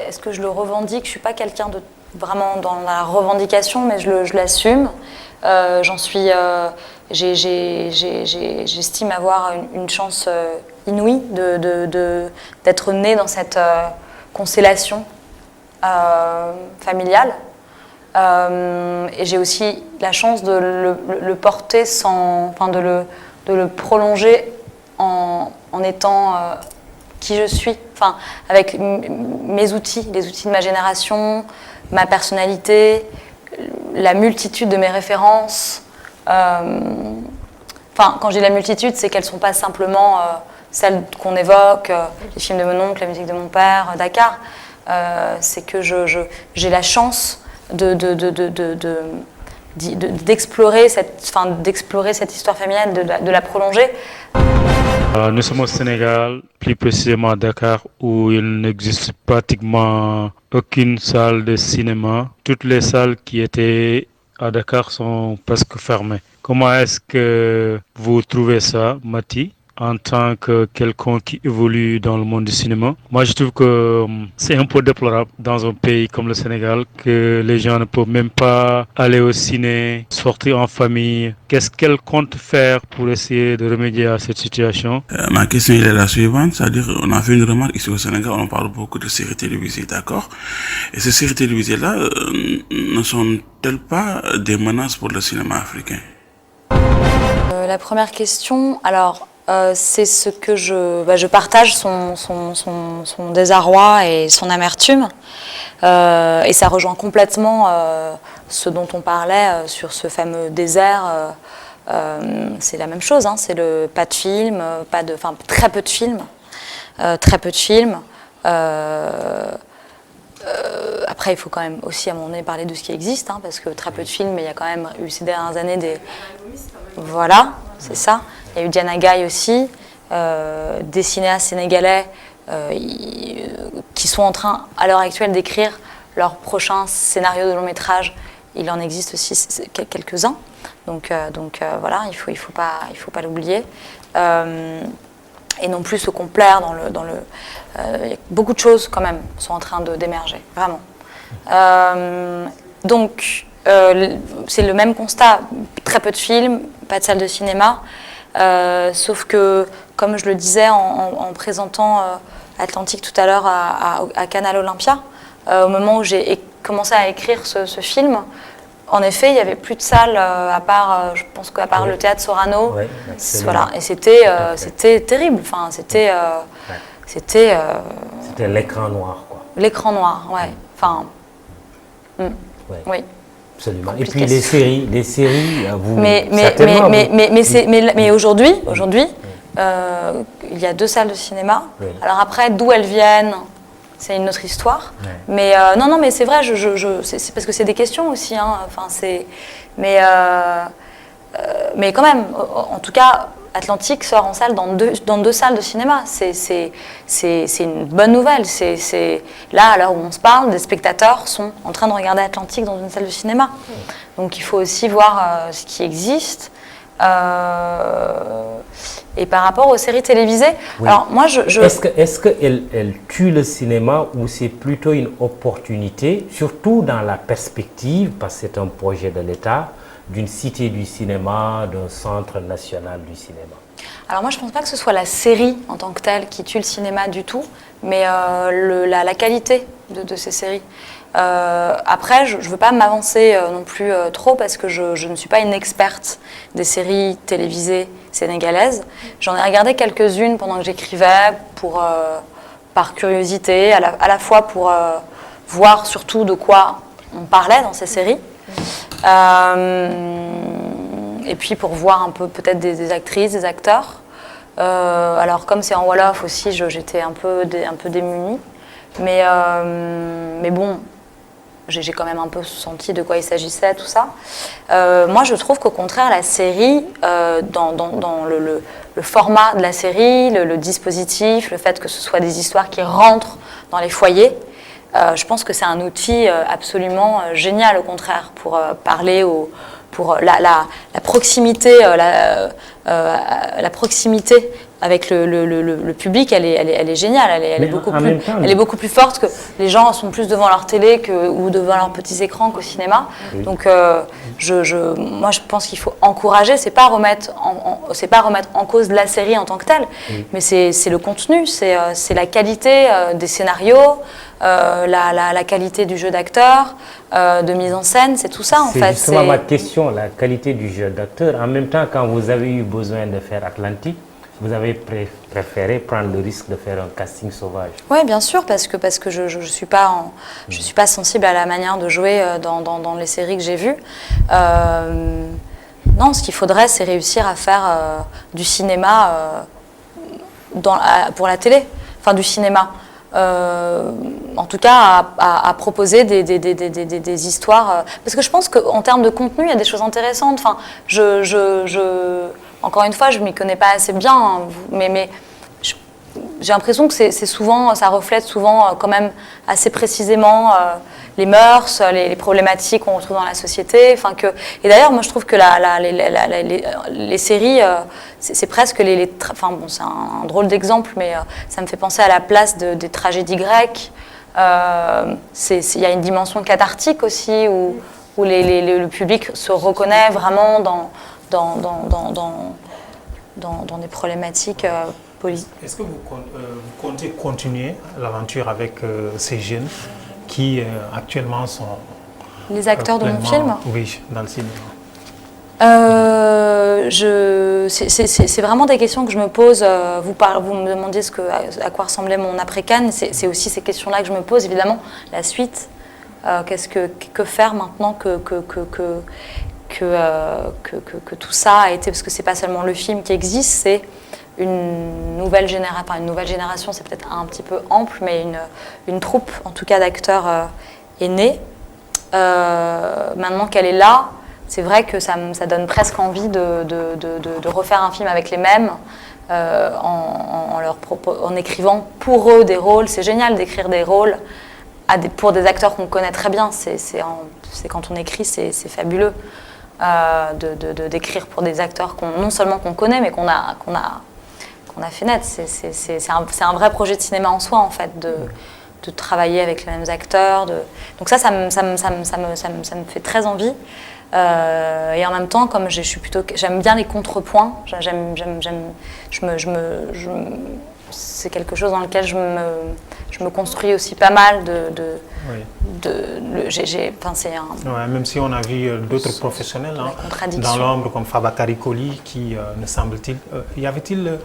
Est-ce que je le revendique? Je suis pas quelqu'un de vraiment dans la revendication, mais je l'assume. J'estime avoir une chance inouïe d'être née dans cette constellation familiale. Et j'ai aussi la chance de le porter de le prolonger en étant qui je suis, avec mes outils, les outils de ma génération, ma personnalité, la multitude de mes références. Quand je dis la multitude, c'est qu'elles ne sont pas simplement celles qu'on évoque, les films de mon oncle, la musique de mon père, Dakar. C'est que j'ai la chance d'explorer cette histoire familiale, de la prolonger. Nous sommes au Sénégal, plus précisément à Dakar, où il n'existe pratiquement aucune salle de cinéma. Toutes les salles qui étaient à Dakar sont presque fermées. Comment est-ce que vous trouvez ça, Mati, en tant que quelqu'un qui évolue dans le monde du cinéma? Moi, je trouve que c'est un peu déplorable dans un pays comme le Sénégal que les gens ne peuvent même pas aller au ciné, sortir en famille. Qu'est-ce qu'elle compte faire pour essayer de remédier à cette situation? Ma question est la suivante, c'est-à-dire on a fait une remarque ici au Sénégal, on parle beaucoup de séries télévisées, d'accord? Et ces séries télévisées-là ne sont-elles pas des menaces pour le cinéma africain? La première question, alors... c'est ce que je partage son désarroi et son amertume et ça rejoint complètement ce dont on parlait sur ce fameux désert. C'est la même chose, c'est pas de film, très peu de films, après il faut quand même aussi à un moment donné parler de ce qui existe, parce que très peu de films, mais il y a quand même eu ces dernières années voilà, c'est ça. Il y a eu Diana Gaye aussi, des cinéastes sénégalais qui sont en train, à l'heure actuelle, d'écrire leur prochain scénario de long métrage. Il en existe aussi quelques-uns, donc voilà, il faut pas l'oublier. Et non plus se complaire beaucoup de choses quand même sont en train d'émerger, vraiment. Donc c'est le même constat. Très peu de films, pas de salle de cinéma. Sauf que, comme je le disais en présentant Atlantique tout à l'heure à Canal Olympia, au moment où j'ai commencé à écrire ce film, en effet, il n'y avait plus de salles à part, je pense qu'à part le théâtre Sorano. Oui, voilà, et c'était terrible. Enfin, c'était l'écran noir, quoi. L'écran noir, ouais. Enfin, Ouais. oui. Absolument. Compliqué. Et puis les séries, vous. Mais aujourd'hui, il y a 2 salles de cinéma. Oui. Alors après, d'où elles viennent, c'est une autre histoire. Ouais. Mais non, mais c'est vrai, c'est parce que c'est des questions aussi. Hein. Enfin, mais quand même, en tout cas, Atlantique sort en salle dans deux salles de cinéma. C'est une bonne nouvelle. Là, à l'heure où on se parle, des spectateurs sont en train de regarder Atlantique dans une salle de cinéma. Donc il faut aussi voir ce qui existe. Et par rapport aux séries télévisées, oui. Alors moi Est-ce qu'elle tue le cinéma ou c'est plutôt une opportunité, surtout dans la perspective, parce que c'est un projet de l'État, d'une cité du cinéma, d'un centre national du cinéma? Alors moi je ne pense pas que ce soit la série en tant que telle qui tue le cinéma du tout, mais la qualité de ces séries. Après, je ne veux pas m'avancer non plus trop parce que je ne suis pas une experte des séries télévisées sénégalaises. J'en ai regardé quelques-unes pendant que j'écrivais par curiosité, à la fois pour voir surtout de quoi on parlait dans ces séries. Et puis pour voir un peu peut-être des actrices, des acteurs. Alors comme c'est en Wolof aussi, j'étais un peu démunie. Mais bon, j'ai quand même un peu senti de quoi il s'agissait, tout ça. Moi, je trouve qu'au contraire, la série, dans le format de la série, le dispositif, le fait que ce soit des histoires qui rentrent dans les foyers, je pense que c'est un outil absolument génial, au contraire, pour parler pour la proximité, la proximité avec le public, elle est géniale, elle est beaucoup plus forte que les gens sont plus devant leur télé ou devant leurs petits écrans qu'au cinéma. Oui. Donc moi je pense qu'il faut encourager, c'est pas remettre en cause la série en tant que telle, oui. Mais c'est le contenu, c'est la qualité des scénarios, la qualité du jeu d'acteur, de mise en scène, c'est tout ça en fait. C'est justement ma question, la qualité du jeu d'acteur. En même temps, quand vous avez eu besoin de faire Atlantique, vous avez préféré prendre le risque de faire un casting sauvage. Oui, bien sûr, parce que je suis pas sensible à la manière de jouer dans les séries que j'ai vues. Non, ce qu'il faudrait, c'est réussir à faire du cinéma pour la télé, enfin du cinéma. En tout cas, à proposer des histoires. Parce que je pense qu'en termes de contenu, il y a des choses intéressantes. Enfin, encore une fois, je ne m'y connais pas assez bien, hein, mais j'ai l'impression que ça reflète souvent quand même assez précisément les mœurs, les problématiques qu'on retrouve dans la société. Et d'ailleurs, moi je trouve que les séries, c'est presque enfin bon, c'est un drôle d'exemple, mais ça me fait penser à la place des tragédies grecques. Il y a une dimension cathartique aussi, où le public se reconnaît vraiment dans des problématiques politiques. Est-ce que vous comptez continuer l'aventure avec ces jeunes qui actuellement sont... Les acteurs de mon film ? Oui, dans le cinéma. C'est vraiment des questions que je me pose. Vous me demandiez à quoi ressemblait mon après-Cannes. C'est aussi ces questions-là que je me pose, évidemment. La suite, que faire maintenant que tout ça a été, parce que c'est pas seulement le film qui existe, c'est une nouvelle génération, enfin une nouvelle génération, c'est peut-être un petit peu ample, mais une troupe, en tout cas d'acteurs, est née. Maintenant qu'elle est là, c'est vrai que ça donne presque envie de refaire un film avec les mêmes, en écrivant pour eux des rôles. C'est génial d'écrire des rôles pour des acteurs qu'on connaît très bien. C'est quand on écrit, c'est fabuleux. D'écrire pour des acteurs non seulement qu'on connaît, mais qu'on a fait naître. C'est un vrai projet de cinéma en soi, en fait, de travailler avec les mêmes acteurs. Donc ça me fait très envie. Et en même temps, comme j'aime bien les contrepoints, c'est quelque chose dans lequel je me construis aussi pas mal même si on a vu d'autres professionnels dans l'ombre comme Fabakary Koli qui, me semble-t-il, y avait-il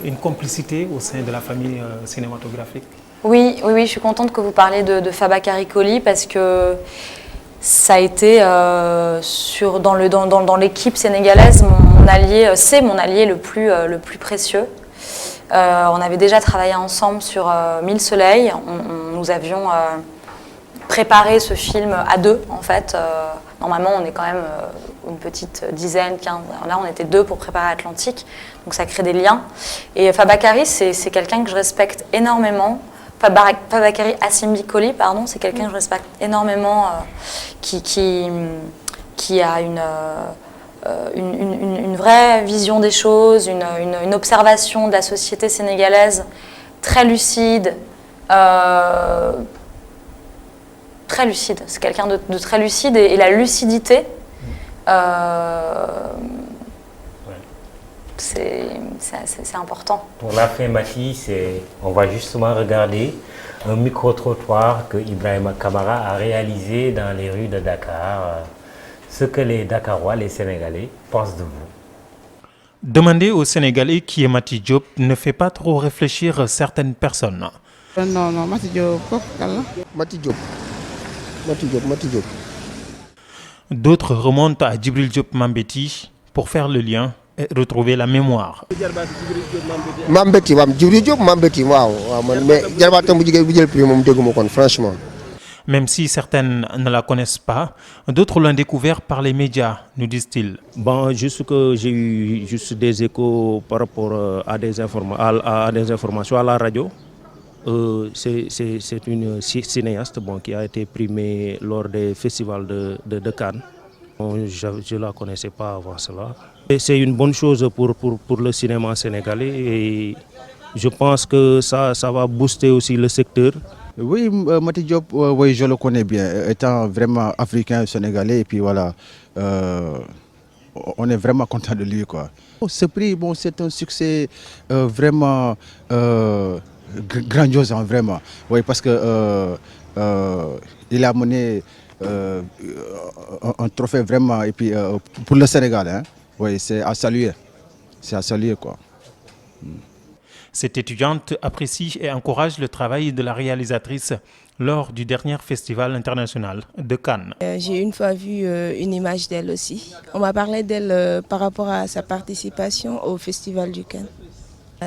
une complicité au sein de la famille cinématographique? Oui, je suis contente que vous parliez de Fabakary Koli parce que ça a été dans l'équipe sénégalaise mon allié le plus précieux. On avait déjà travaillé ensemble sur 1000 soleils. Nous avions préparé ce film à deux, en fait. Normalement, on est quand même une petite dizaine, 15. Là, on était deux pour préparer Atlantique. Donc, ça crée des liens. Et Fabakary, c'est quelqu'un que je respecte énormément. Fabakary Asimbi Koli, pardon, c'est quelqu'un que je respecte énormément, qui a une vraie vision des choses, une observation de la société sénégalaise très lucide. Très lucide. C'est quelqu'un de très lucide et la lucidité, c'est important. Pour la fin, Mati, on va justement regarder un micro-trottoir que Ibrahima Kamara a réalisé dans les rues de Dakar. Ce que les Dakarois, les Sénégalais, pensent de vous. Demander aux Sénégalais qui est Mati Diop ne fait pas trop réfléchir certaines personnes. Non, Mati Diop. Mati Diop. Mati Diop. D'autres remontent à Djibril Diop Mambéty pour faire le lien et retrouver la mémoire. Mambéty, Djibril Diop Mambéty, mais franchement. Même si certaines ne la connaissent pas, d'autres l'ont découvert par les médias, nous disent-ils. Bon, juste que j'ai eu des échos par rapport à des informations à la radio. C'est une cinéaste qui a été primée lors des festivals de Cannes. Je ne la connaissais pas avant cela. Et c'est une bonne chose pour le cinéma sénégalais et je pense que ça va booster aussi le secteur. Oui, Mati Diop, oui, je le connais bien, étant vraiment africain, sénégalais, et puis voilà, on est vraiment content de lui, quoi. Ce prix, c'est un succès vraiment grandiose, vraiment. Oui, parce que il a mené un trophée vraiment, et puis pour le Sénégal, hein. Oui, c'est à saluer, quoi. Cette étudiante apprécie et encourage le travail de la réalisatrice lors du dernier festival international de Cannes. J'ai une fois vu une image d'elle aussi. On m'a parlé d'elle par rapport à sa participation au festival du Cannes.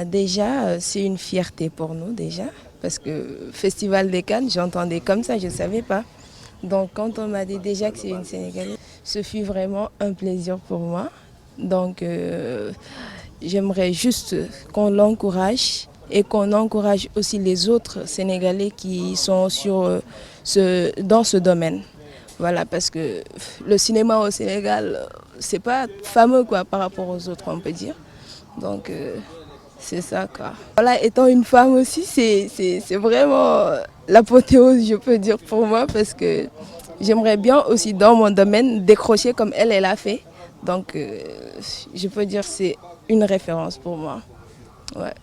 Déjà, c'est une fierté pour nous déjà, parce que festival de Cannes, j'entendais comme ça, je ne savais pas. Donc quand on m'a dit déjà que c'est une Sénégalaise, ce fut vraiment un plaisir pour moi. Donc j'aimerais juste qu'on l'encourage et qu'on encourage aussi les autres Sénégalais qui sont dans ce domaine. Voilà, parce que le cinéma au Sénégal, c'est pas fameux quoi, par rapport aux autres, on peut dire. Donc c'est ça quoi. Voilà, étant une femme aussi, c'est vraiment l'apothéose, je peux dire, pour moi, parce que j'aimerais bien aussi dans mon domaine décrocher comme elle a fait. Donc je peux dire que c'est une référence pour moi. Ouais.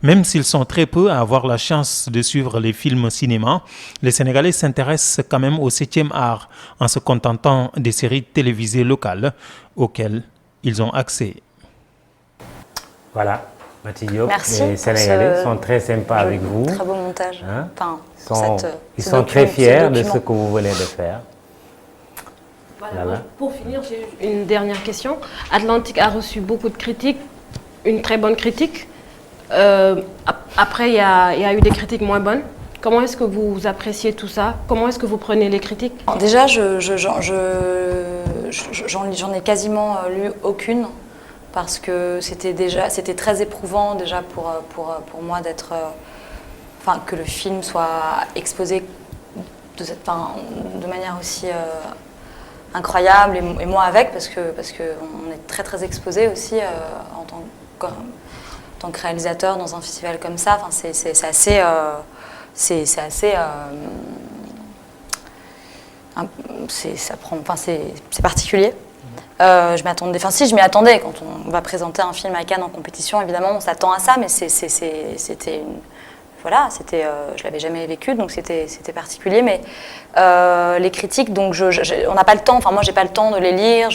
Même s'ils sont très peu à avoir la chance de suivre les films cinéma, les Sénégalais s'intéressent quand même au 7e art en se contentant des séries télévisées locales auxquelles ils ont accès. Voilà, Mati Diop, merci, les Sénégalais sont très sympas avec vous. Très beau montage. Hein? Enfin, ils sont très fiers de ce que vous venez de faire. Voilà. Pour finir, j'ai une dernière question. Atlantique a reçu beaucoup de critiques, une très bonne critique. Après, il y a eu des critiques moins bonnes. Comment est-ce que vous appréciez tout ça? Comment est-ce que vous prenez les critiques? Déjà, j'en ai quasiment lu aucune parce que c'était très éprouvant déjà pour moi d'être, que le film soit exposé de manière aussi incroyable et moi avec parce que on est très très exposé aussi en tant que réalisateur dans un festival comme ça. C'est assez c'est assez... c'est particulier. Je m'y attendais. Quand on va présenter un film à Cannes en compétition, évidemment, on s'attend à ça, mais c'était une... Voilà, je l'avais jamais vécu, donc c'était particulier. Mais les critiques, donc on n'a pas le temps. Enfin, moi, j'ai pas le temps de les lire.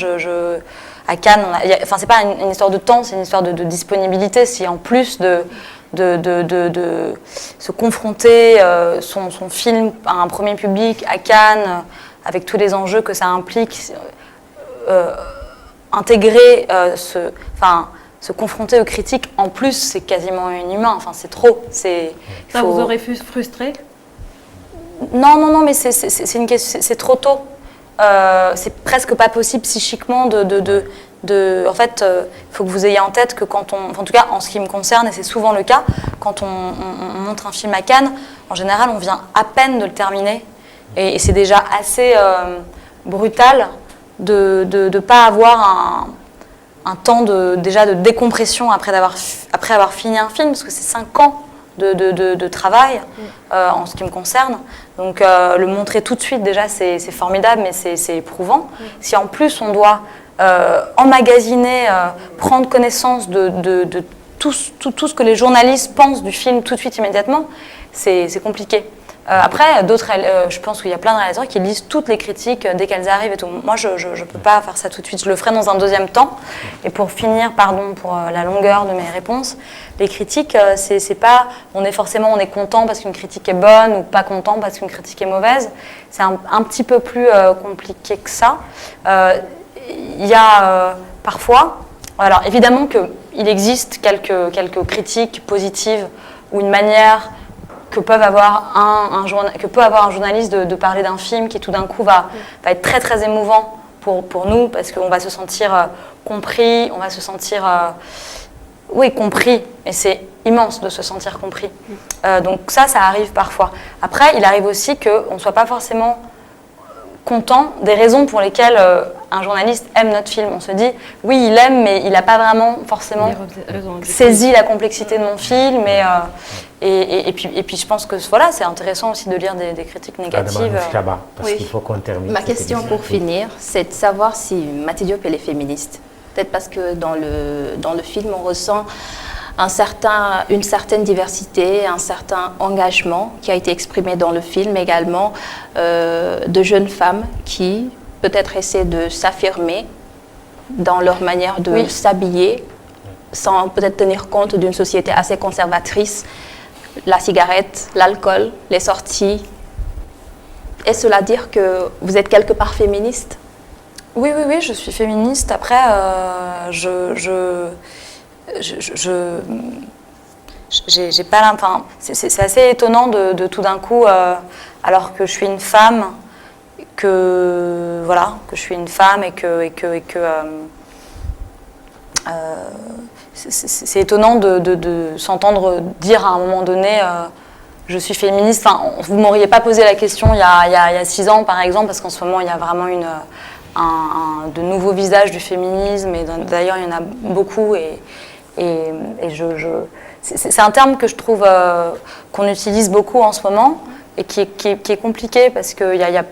À Cannes, c'est pas une histoire de temps, c'est une histoire de disponibilité. Si en plus de se confronter son film à un premier public à Cannes, avec tous les enjeux que ça implique, intégrer se confronter aux critiques, en plus, c'est quasiment inhumain. Enfin, c'est trop. Ça vous aurait frustré? Non, mais c'est trop tôt. C'est presque pas possible psychiquement en fait, il faut que vous ayez en tête que en tout cas, en ce qui me concerne, et c'est souvent le cas, quand on montre un film à Cannes, en général, on vient à peine de le terminer. Et c'est déjà assez brutal de ne pas avoir un temps déjà de décompression après avoir fini un film, parce que c'est 5 ans de travail en ce qui me concerne. Donc le montrer tout de suite, déjà, c'est formidable, mais c'est éprouvant. Si en plus on doit emmagasiner, prendre connaissance de tout ce que les journalistes pensent du film tout de suite, immédiatement, c'est compliqué. Après, je pense qu'il y a plein de réalisateurs qui lisent toutes les critiques dès qu'elles arrivent et tout. Moi, je ne peux pas faire ça tout de suite. Je le ferai dans un deuxième temps. Et pour finir, pardon pour la longueur de mes réponses, les critiques, c'est pas on est content parce qu'une critique est bonne ou pas content parce qu'une critique est mauvaise. C'est un petit peu plus compliqué que ça. Il y a parfois, alors évidemment qu'il existe quelques critiques positives ou une manière que peut avoir un journaliste de parler d'un film qui tout d'un coup va être très très émouvant pour nous, parce qu'on va se sentir compris, on va se sentir compris, et c'est immense de se sentir compris. Donc ça arrive parfois. Après, il arrive aussi qu'on ne soit pas forcément content des raisons pour lesquelles un journaliste aime notre film. On se dit, oui, il aime, mais il n'a pas vraiment forcément saisi la complexité de mon film. Et puis je pense que voilà, c'est intéressant aussi de lire des critiques négatives. Parce qu'il faut qu'on termine. Ma question pour finir, c'est de savoir si Mati Diop, elle est féministe. Peut-être parce que dans le film, on ressent une certaine diversité, un certain engagement qui a été exprimé dans le film également, de jeunes femmes qui peut-être essaient de s'affirmer dans leur manière de s'habiller, sans peut-être tenir compte d'une société assez conservatrice, la cigarette, l'alcool, les sorties. Est-ce cela dire que vous êtes quelque part féministe? Oui, je suis féministe. Après, j'ai pas c'est assez étonnant de tout d'un coup, alors que je suis une femme, que je suis une femme et que c'est étonnant de s'entendre dire à un moment donné je suis féministe. Enfin, vous m'auriez pas posé la question il y a 6 ans par exemple, parce qu'en ce moment il y a vraiment de nouveaux visages du féminisme, et d'ailleurs il y en a beaucoup, et c'est un terme que je trouve qu'on utilise beaucoup en ce moment et qui est compliqué, parce qu'il y a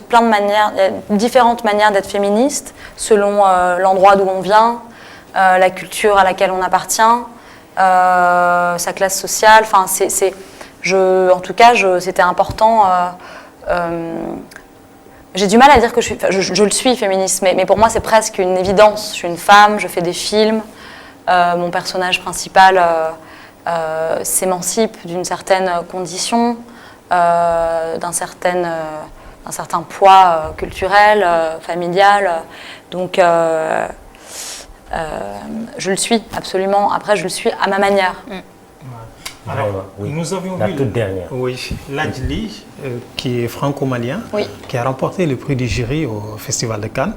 plein de manières, il y a différentes manières d'être féministe selon l'endroit d'où on vient, la culture à laquelle on appartient, sa classe sociale. Enfin, en tout cas, c'était important. J'ai du mal à dire que je le suis féministe, mais pour moi c'est presque une évidence. Je suis une femme, je fais des films. Mon personnage principal s'émancipe d'une certaine condition, d'un certain poids culturel, familial. Donc je le suis absolument. Après, je le suis à ma manière. Alors, nous avions vu toute dernière. Ladjli, qui est franco-malien, qui a remporté le prix du jury au Festival de Cannes,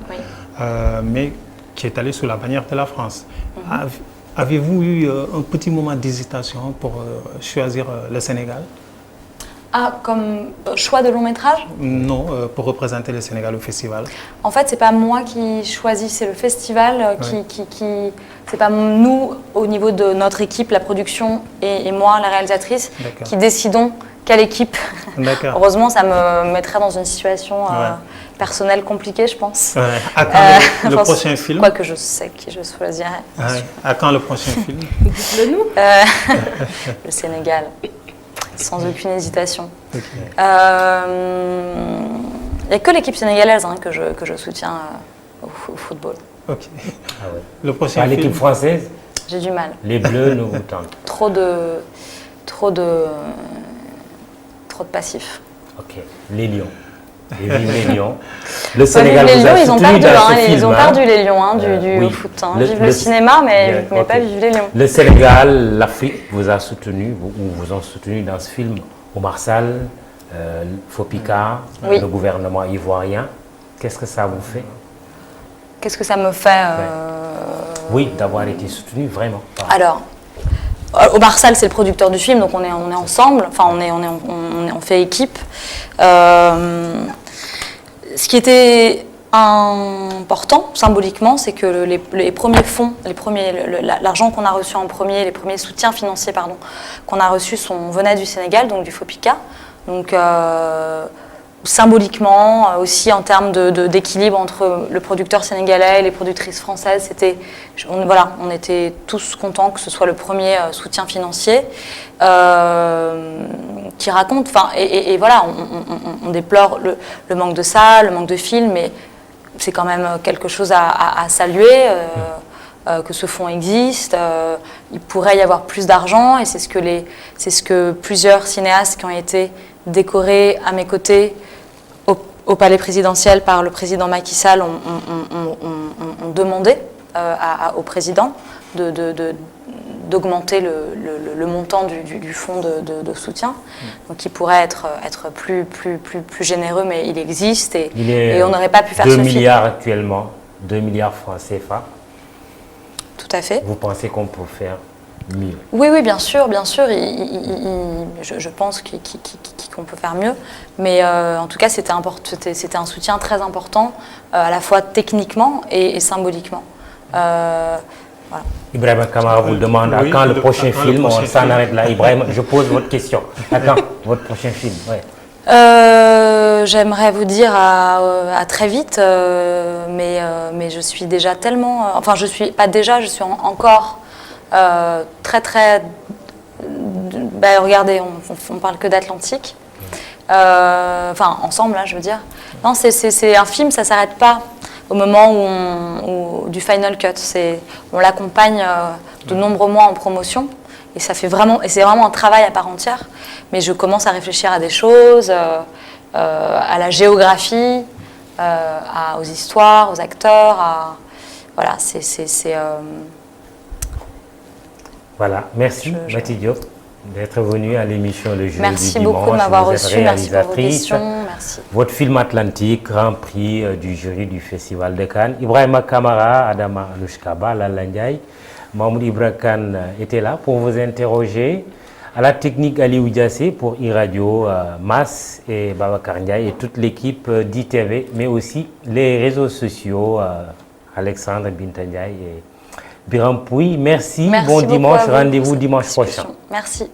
mais qui est allé sous la bannière de la France. Avez-vous eu un petit moment d'hésitation pour choisir le Sénégal? Ah, comme choix de long métrage? Non, pour représenter le Sénégal au festival. En fait, c'est pas moi qui choisis, c'est le festival c'est pas nous, au niveau de notre équipe, la production et moi, la réalisatrice, qui décidons quelle équipe. Heureusement, ça me mettrait dans une situation personnelle compliquée, je pense. À quand le prochain film? Quoique je sais qui je choisirais. À quand le prochain film? Dites-le nous. Le Sénégal, sans aucune hésitation. Il n'y a que l'équipe sénégalaise que je soutiens au football. Ok. Ah ouais. Le prochain film? L'équipe française? J'ai du mal. Les Bleus nous tentent. Trop de passifs. Ok. Les Lions. Les Lions. Le Sénégal les vous a Lions, ils ont soutenu perdu, dans ce film. ils ont perdu les Lions du foot. Vive le cinéma, mais pas vive les Lions. Le Sénégal, l'Afrique vous a soutenu, vous ont soutenu dans ce film. Omar Sall, Fopika, le gouvernement ivoirien. Qu'est-ce que ça vous fait? Qu'est-ce que ça me fait Oui, d'avoir été soutenu vraiment. Alors, Omar Sall, c'est le producteur du film, donc on est ensemble, enfin on fait équipe. Ce qui était important symboliquement, c'est que les premiers fonds, l'argent qu'on a reçu en premier, les premiers soutiens financiers qu'on a reçus venaient du Sénégal, donc du Fopika. Donc symboliquement, aussi en termes d'équilibre entre le producteur sénégalais et les productrices françaises, on était tous contents que ce soit le premier soutien financier qui raconte, et voilà, on déplore le manque de salles, le manque de films, mais c'est quand même quelque chose à saluer, que ce fonds existe. Il pourrait y avoir plus d'argent, et c'est ce que plusieurs cinéastes qui ont été décorés à mes côtés au palais présidentiel par le président Macky Sall ont demandé au président d'augmenter le montant du fonds de soutien, donc il pourrait être plus généreux, mais il existe, et on n'aurait pas pu faire ce film. 2 milliards actuellement, 2 milliards francs CFA. Tout à fait. Vous pensez qu'on peut faire mieux? Oui, bien sûr. Je pense qu'on peut faire mieux. Mais en tout cas, c'était un soutien très important, à la fois techniquement et symboliquement. Voilà. Ibrahima Kamara vous demande à quand le prochain film. On s'en arrête là. Ibrahima, je pose votre question. À quand votre prochain film? J'aimerais vous dire à très vite, mais je suis déjà tellement... je suis encore... très regardez, on parle que d'Atlantique, ensemble, je veux dire. Non, c'est un film, ça s'arrête pas au moment du final cut. On l'accompagne de nombreux mois en promotion, et c'est vraiment un travail à part entière. Mais je commence à réfléchir à des choses, à la géographie, aux histoires, aux acteurs, voilà, Voilà, merci Maty Diop d'être venue à l'émission Le Jury du Dimanche. Merci beaucoup de m'avoir reçu, merci pour vos questions. Merci. Votre film Atlantique, grand prix du jury du Festival de Cannes. Ibrahima Kamara, Adama Alouchkaba, Lalla Ndiaye, Mahmoud Ibra Kane était là pour vous interroger. À la technique, Aliou Diassé pour iRadio, Mas et Babacar Ndiaye et toute l'équipe d'ITV, mais aussi les réseaux sociaux, Alexandre Binta Ndiaye et Biram Pouy. Merci, bon dimanche, rendez-vous dimanche prochain. Merci.